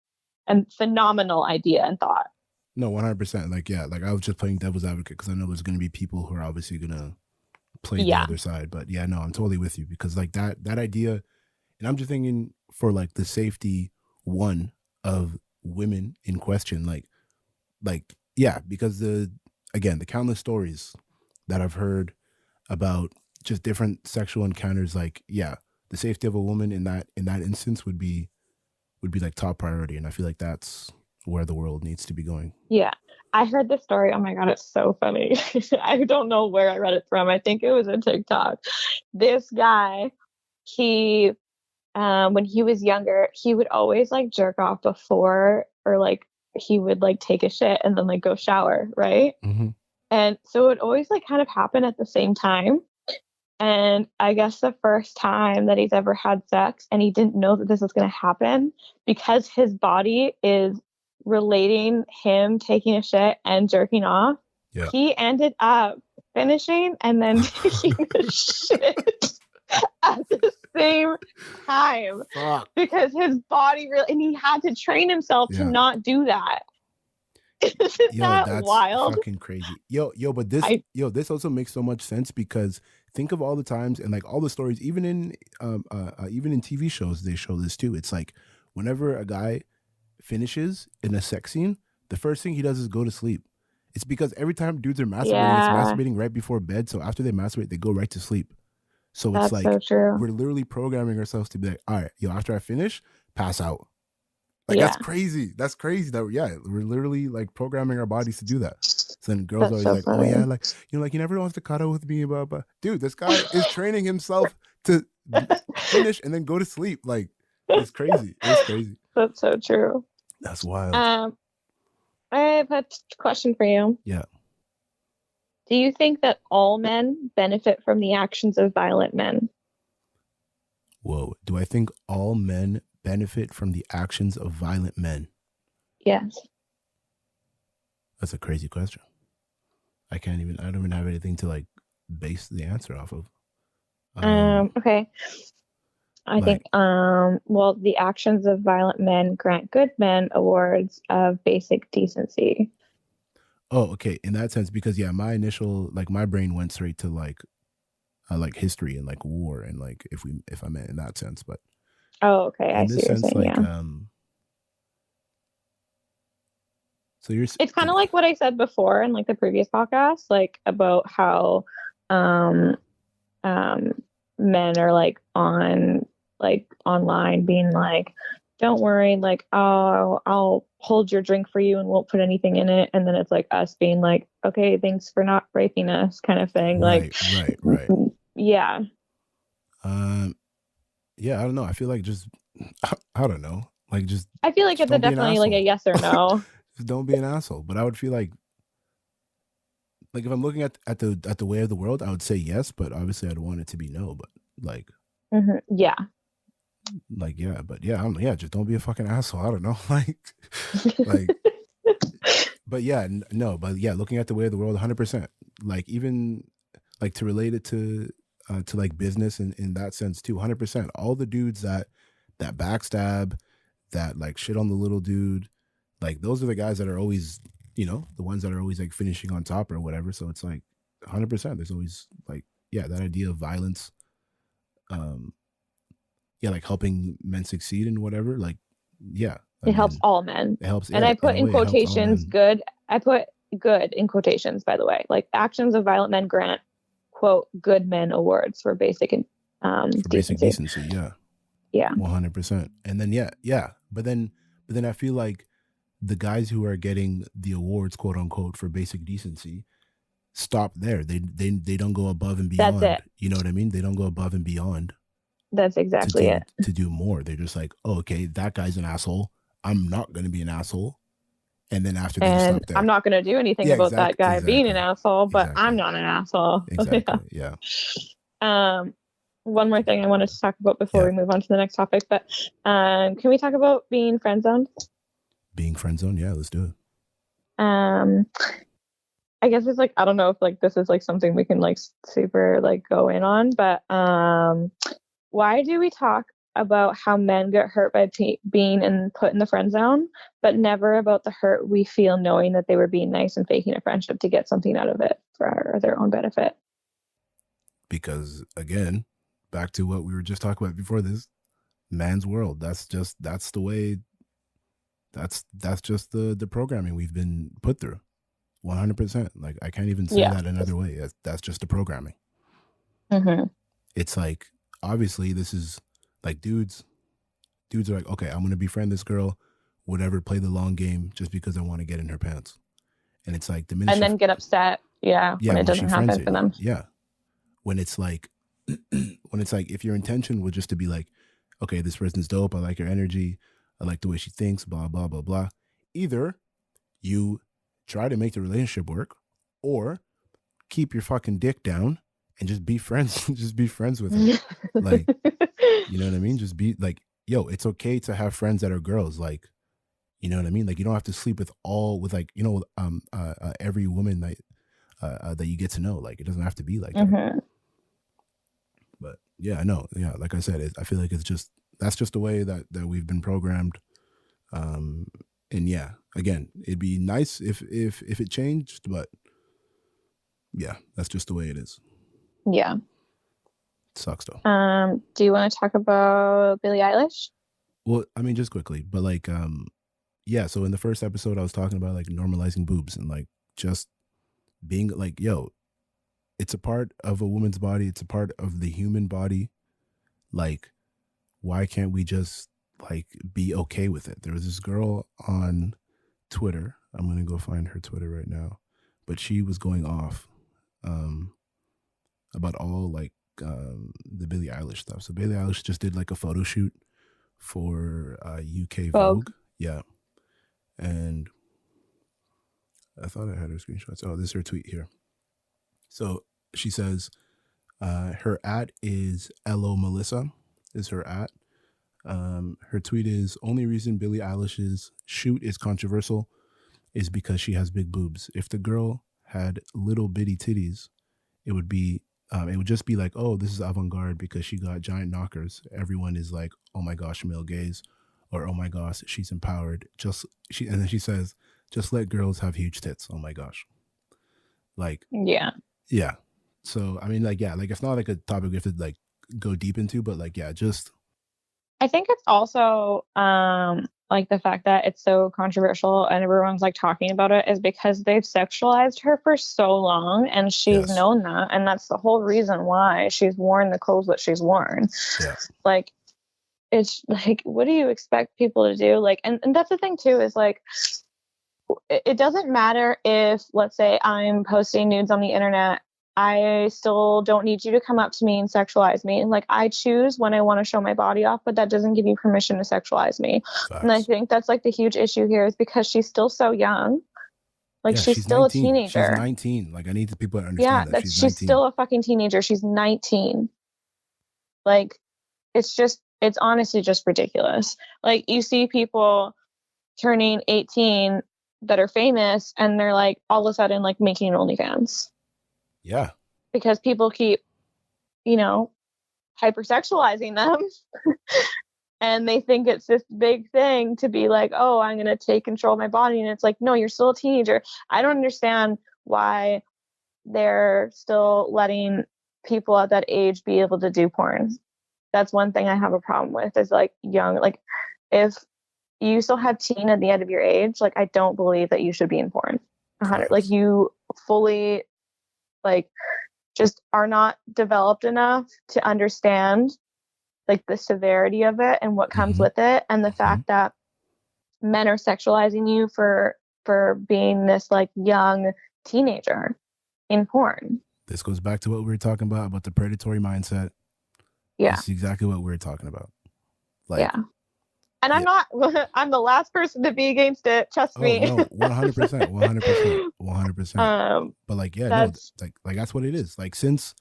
and phenomenal idea and thought. No, 100%. Like, yeah, like I was just playing devil's advocate because I know there's going to be people who are obviously going to play the other side. But yeah, no, I'm totally with you because like that idea, and I'm just thinking for like the safety of women in question, like yeah, because the countless stories that I've heard about just different sexual encounters, like yeah, the safety of a woman in that instance would be like top priority, and I feel like that's where the world needs to be going. Yeah. I heard this story. Oh my God, it's so funny. I don't know where I read it from. I think it was a TikTok. This guy, he, when he was younger, he would always like jerk off before, or like he would like take a shit and then like go shower, right? Mm-hmm. And so it always like kind of happened at the same time. And I guess the first time that he's ever had sex and he didn't know that this was going to happen, because his body is relating him taking a shit and jerking off, he ended up finishing and then taking a shit at the same time. Because his body and he had to train himself to not do that. Isn't that wild? Fucking crazy. But this also makes so much sense because think of all the times and like all the stories, even in TV shows, they show this too. It's like whenever a guy finishes in a sex scene, the first thing he does is go to sleep. It's because every time dudes are masturbating, it's masturbating right before bed. So after they masturbate, they go right to sleep. So it's like we're literally programming ourselves to be like, all right, after I finish, pass out. Like that's crazy. That's crazy that we're literally like programming our bodies to do that. So then girls are always like, funny. Oh yeah, like like he never wants to cuddle with me, but dude, this guy is training himself to finish and then go to sleep. Like it's crazy. It's crazy. That's so true. That's wild. I have a question for you. Yeah. Do you think that all men benefit from the actions of violent men? Whoa. Do I think all men benefit from the actions of violent men? Yes. That's a crazy question. I don't even have anything to like base the answer off of. Okay. I think, well, the actions of violent men grant good men awards of basic decency. Oh, okay. In that sense, because my initial, like my brain went straight to like history and like war and like if I meant in that sense, but okay, I in this sense, like so it's kind of like what I said before in like the previous podcast, like about how men are like online being like, don't worry, like I'll hold your drink for you and won't put anything in it, and then it's like us being like, okay, thanks for not raping us, kind of thing. Right. Yeah. Yeah, I don't know. I feel like just I don't know. Like just I feel like it's definitely like a yes or no. Just don't be an asshole. But I would feel like if I'm looking at the way of the world, I would say yes, but obviously I'd want it to be no. But like yeah. Like yeah, but yeah, just don't be a fucking asshole. I don't know. like but yeah, no, but yeah, looking at the way of the world 100%. Like even like to relate it to to like business in that sense too. 100%. All the dudes that backstab, that like shit on the little dude, like those are the guys that are always, you know, the ones that are always like finishing on top or whatever. So it's like 100%. There's always like, yeah, that idea of violence, um, yeah, like helping men succeed and whatever. Like, yeah, I It helps mean, all men. it helps. And Yeah, I in put a in way, it helps all quotations men good. I put good in quotations, by the way. Like actions of violent men grant, quote, good men awards for basic for basic decency. decency. Yeah, Yeah. 100%. And then yeah, but then I feel like the guys who are getting the awards, quote unquote, for basic decency, stop there. They don't go above and That's it. beyond. You know what I mean? They don't go above and beyond That's exactly it. to do more. They're just like, oh, okay, that guy's an asshole. I'm not going to be an asshole. And then after they just And stop there. I'm not going to do anything Yeah, about that guy being an exactly, asshole, but I'm not an asshole. exactly. Yeah. One more thing I wanted to talk about before we move on to the next topic, but can we talk about being friend zoned? Being friend zoned? Yeah, let's do it. I guess it's like, I don't know if like this is like something we can like super like go in on, but why do we talk about how men get hurt by being put in the friend zone, but never about the hurt we feel knowing that they were being nice and faking a friendship to get something out of it for their own benefit? Because again, back to what we were just talking about before this, man's world. That's the way. That's just the programming we've been put through. 100%. Like I can't even say that another way. That's just the programming. Mm-hmm. It's like, obviously this is like dudes are like, okay, I'm gonna befriend this girl, whatever, play the long game just because I want to get in her pants. And it's like and then get upset when it doesn't happen for them. Yeah, when it's like if your intention was just to be like, okay, this person's dope, I like her energy, I like the way she thinks, blah blah blah blah, either you try to make the relationship work or keep your fucking dick down and just be friends. Just be friends with her. Like, you know what I mean? Just be like, yo, it's okay to have friends that are girls. Like, you know what I mean? Like, you don't have to sleep with like, you know, every woman that you get to know. Like, it doesn't have to be like that. But yeah, I know. Yeah, like I said, I feel like that's just the way that we've been programmed. And yeah, again, it'd be nice if it changed, but yeah, that's just the way it is. Yeah. It sucks though. Do you want to talk about Billie Eilish? Well, I mean, just quickly, but like, yeah. So in the first episode, I was talking about like normalizing boobs and like just being like, yo, it's a part of a woman's body. It's a part of the human body. Like, why can't we just like be okay with it? There was this girl on Twitter. I'm gonna go find her Twitter right now, but she was going off about all like the Billie Eilish stuff. So Billie Eilish just did like a photo shoot for UK Vogue. Yeah, and I thought I had her screenshots. Oh, this is her tweet here. So she says her @ is LO Melissa is her @ her tweet is, only reason Billie Eilish's shoot is controversial is because she has big boobs. If the girl had little bitty titties, it would just be like, oh, this is avant-garde because she got giant knockers. Everyone is like, oh my gosh, male gaze, or oh my gosh, she's empowered. And then she says, just let girls have huge tits. Oh my gosh. Like, yeah. So I mean, like, yeah, like it's not like a topic we have to like go deep into, but like, yeah, just. I think it's also like the fact that it's so controversial and everyone's like talking about it is because they've sexualized her for so long and she's known that, and that's the whole reason why she's worn the clothes that she's worn. Yeah. Like, it's like, what do you expect people to do? Like, and that's the thing too, is like, it doesn't matter if, let's say, I'm posting nudes on the internet, I still don't need you to come up to me and sexualize me. Like, I choose when I want to show my body off, but that doesn't give you permission to sexualize me. Facts. And I think that's like the huge issue here is because she's still so young. Like, yeah, she's still 19. A teenager. She's 19. Like, I need people to understand that she's still a fucking teenager. She's 19. Like, it's honestly just ridiculous. Like, you see people turning 18 that are famous and they're like all of a sudden like making OnlyFans. Yeah. Because people keep hypersexualizing them. And they think it's this big thing to be like, oh, I'm going to take control of my body. And it's like, no, you're still a teenager. I don't understand why they're still letting people at that age be able to do porn. That's one thing I have a problem with, is like young, like if you still have teen at the end of your age, like I don't believe that you should be in porn. 100, like you fully like just are not developed enough to understand like the severity of it and what comes with it, and the fact that men are sexualizing you for being this like young teenager in porn. This goes back to what we were talking about the predatory mindset. Yeah, it's exactly what we're talking about. Like, yeah, and I'm not. I'm the last person to be against it. Trust me. No, 100%, 100%. But like, yeah, that's, no, like that's what it is. Like since.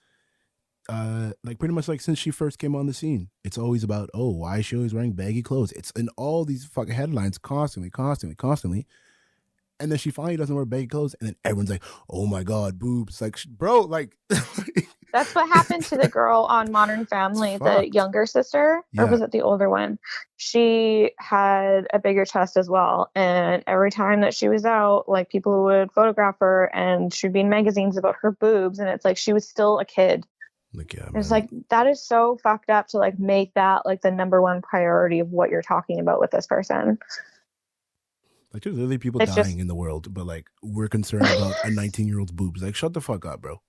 Like pretty much like since she first came on the scene, it's always about, oh, why is she always wearing baggy clothes? It's in all these fucking headlines constantly. And then she finally doesn't wear baggy clothes, and then everyone's like, oh my god, boobs. Like, bro, like that's what happened to the girl on Modern Family, the younger sister, or was it the older one? She had a bigger chest as well, and every time that she was out, like people would photograph her, and she'd be in magazines about her boobs, and it's like she was still a kid. Like, yeah, it's like, that is so fucked up to like make that like the number one priority of what you're talking about with this person. Like there's literally people dying in the world, but like we're concerned about a 19-year-old's boobs. Like, shut the fuck up, bro.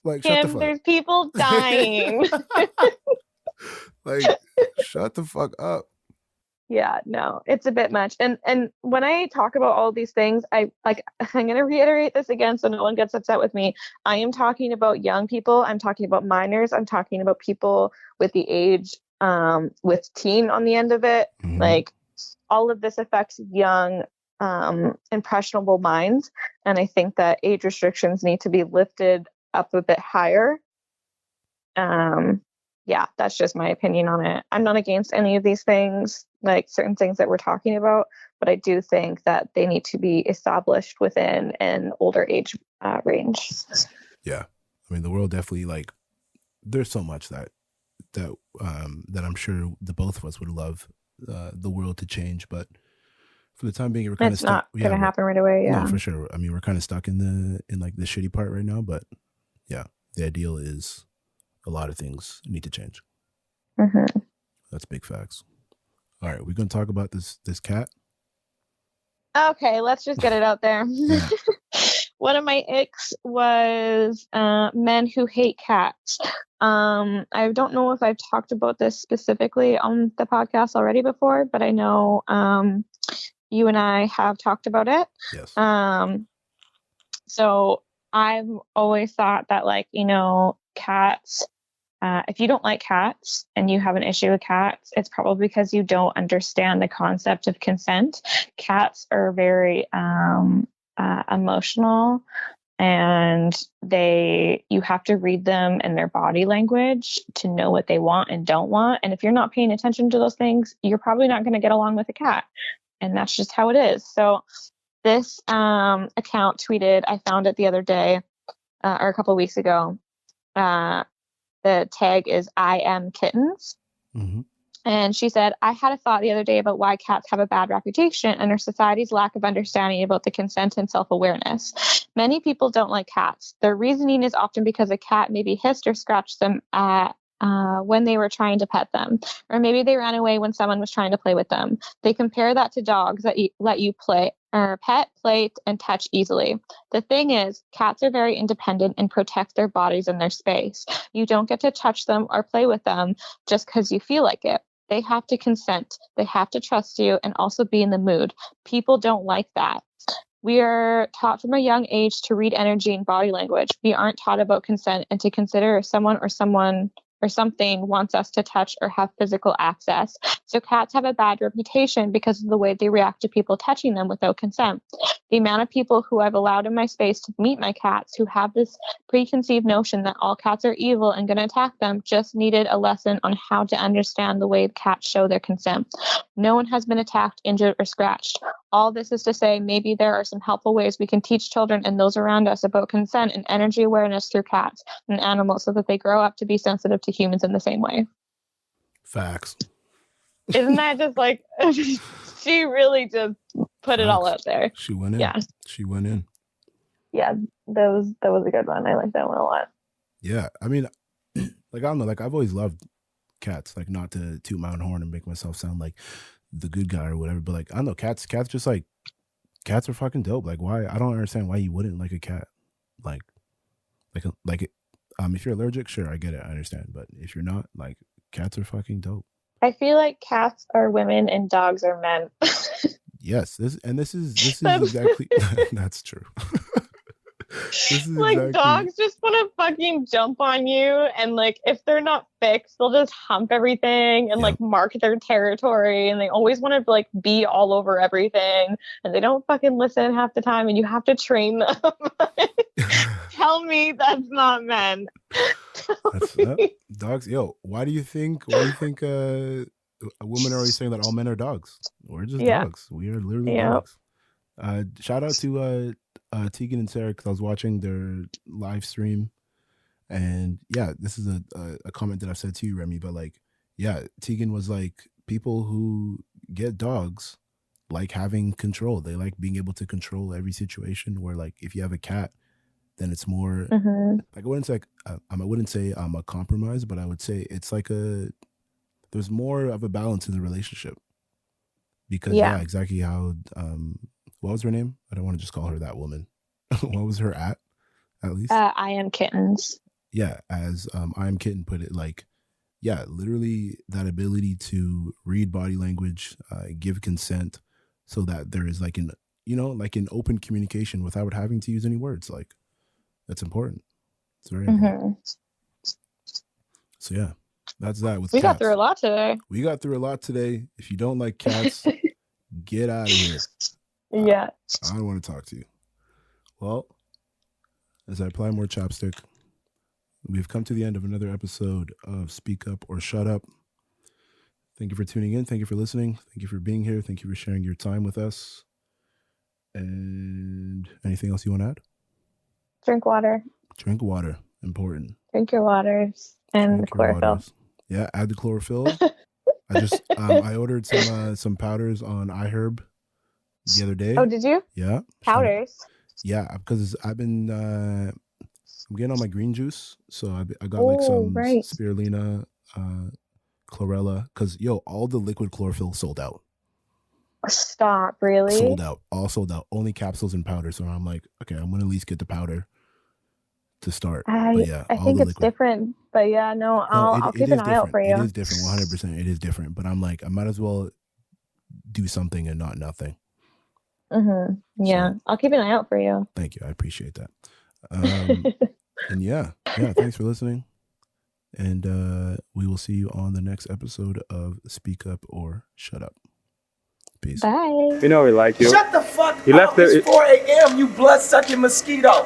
Like, shut the fuck there's people dying. Like, shut the fuck up. Yeah, no, it's a bit much. And when I talk about all these things, I'm going to reiterate this again so no one gets upset with me. I am talking about young people. I'm talking about minors. I'm talking about people with the age, with teen on the end of it. Like all of this affects young, impressionable minds. And I think that age restrictions need to be lifted up a bit higher. Yeah, that's just my opinion on it. I'm not against any of these things, like certain things that we're talking about, but I do think that they need to be established within an older age range. Yeah, I mean, the world definitely, like, there's so much that I'm sure the both of us would love the world to change, but for the time being, we're kind of stuck. It's not gonna happen right away. Yeah, no, for sure. I mean, we're kind of stuck in like the shitty part right now, but yeah, the ideal is a lot of things need to change. That's big facts. All right, we're gonna talk about this cat. Okay, let's just get it out there. One of my icks was men who hate cats. I don't know if I've talked about this specifically on the podcast already before, but I know you and I have talked about it. Yes. So I've always thought that, like, cats, if you don't like cats and you have an issue with cats, it's probably because you don't understand the concept of consent. Cats are very emotional, and you have to read them and their body language to know what they want and don't want. And if you're not paying attention to those things, you're probably not going to get along with a cat. And that's just how it is. So this account tweeted, I found it the other day or a couple of weeks ago. The tag is I am kittens. And she said, I had a thought the other day about why cats have a bad reputation and our society's lack of understanding about the consent and self-awareness. Many people don't like cats. Their reasoning is often because a cat maybe hissed or scratched them when they were trying to pet them, or maybe they ran away when someone was trying to play with them. They compare that to dogs that let you play or pet, play, and touch easily. The thing is, cats are very independent and protect their bodies and their space. You don't get to touch them or play with them just because you feel like it. They have to consent. They have to trust you and also be in the mood. People don't like that. We are taught from a young age to read energy and body language. We aren't taught about consent and to consider if someone or something wants us to touch or have physical access. So cats have a bad reputation because of the way they react to people touching them without consent. The amount of people who I've allowed in my space to meet my cats who have this preconceived notion that all cats are evil and going to attack them just needed a lesson on how to understand the way cats show their consent. No one has been attacked, injured, or scratched. All this is to say, maybe there are some helpful ways we can teach children and those around us about consent and energy awareness through cats and animals so that they grow up to be sensitive to humans in the same way. Facts. Isn't that just like, she really just put it all out there. She went in. Yeah. She went in. Yeah, that was a good one. I like that one a lot. Yeah, I mean, like, I don't know, like, I've always loved cats, like, not to toot my own horn and make myself sound like the good guy or whatever, but like, I don't know, cats just like, cats are fucking dope. Like, why? I don't understand why you wouldn't like a cat. If you're allergic, sure, I get it, I understand, but if you're not, like, cats are fucking dope. I feel like cats are women and dogs are men. Yes, this is exactly that's true. This is like exactly... dogs just want to fucking jump on you, and like if they're not fixed, they'll just hump everything and like mark their territory, and they always want to like be all over everything, and they don't fucking listen half the time, and you have to train them. Tell me that's not men. Dogs. Yo, why do you think women are always saying that all men are dogs? We're just dogs. We are literally dogs. Shout out to Tegan and Sarah, because I was watching their live stream, and yeah, this is a comment that I've said to you, Remy, but like, yeah, Tegan was like, people who get dogs like having control. They like being able to control every situation, where like if you have a cat, then it's more like, I wouldn't say I'm a compromise, but I would say it's like there's more of a balance in the relationship, because exactly how what was her name? I don't want to just call her that woman. What was her at least? I Am Kittens. Yeah, as I Am Kitten put it, like, yeah, literally that ability to read body language, give consent, so that there is like an open communication without having to use any words. Like, that's important. It's very important. So yeah, that's that with we cats. got through a lot today. If you don't like cats, get out of here. Yeah. I don't want to talk to you. Well, as I apply more chapstick, we've come to the end of another episode of Speak Up or Shut Up. Thank you for tuning in. Thank you for listening. Thank you for being here. Thank you for sharing your time with us. And anything else you want to add? Drink water. Drink water. Important. Drink your waters and the chlorophyll. Yeah, add the chlorophyll. I ordered some powders on iHerb the other day. Oh, did you? Yeah. Powders? Yeah, because I've been I'm getting on my green juice, so I got like some spirulina, chlorella, because all the liquid chlorophyll sold out. Stop, really? Sold out, all sold out. Only capsules and powder. So I'm like, okay, I'm gonna at least get the powder to start. I think it's different, but yeah, I'll keep an eye out for you. It is different, 100%. It is different, but I'm like, I might as well do something and not nothing. Yeah, so, I'll keep an eye out for you. Thank you, I appreciate that. And yeah, thanks for listening, and we will see you on the next episode of Speak Up or Shut Up. Peace. Bye. We know we like you. Shut the fuck up. It's 4 a.m., you blood-sucking mosquito.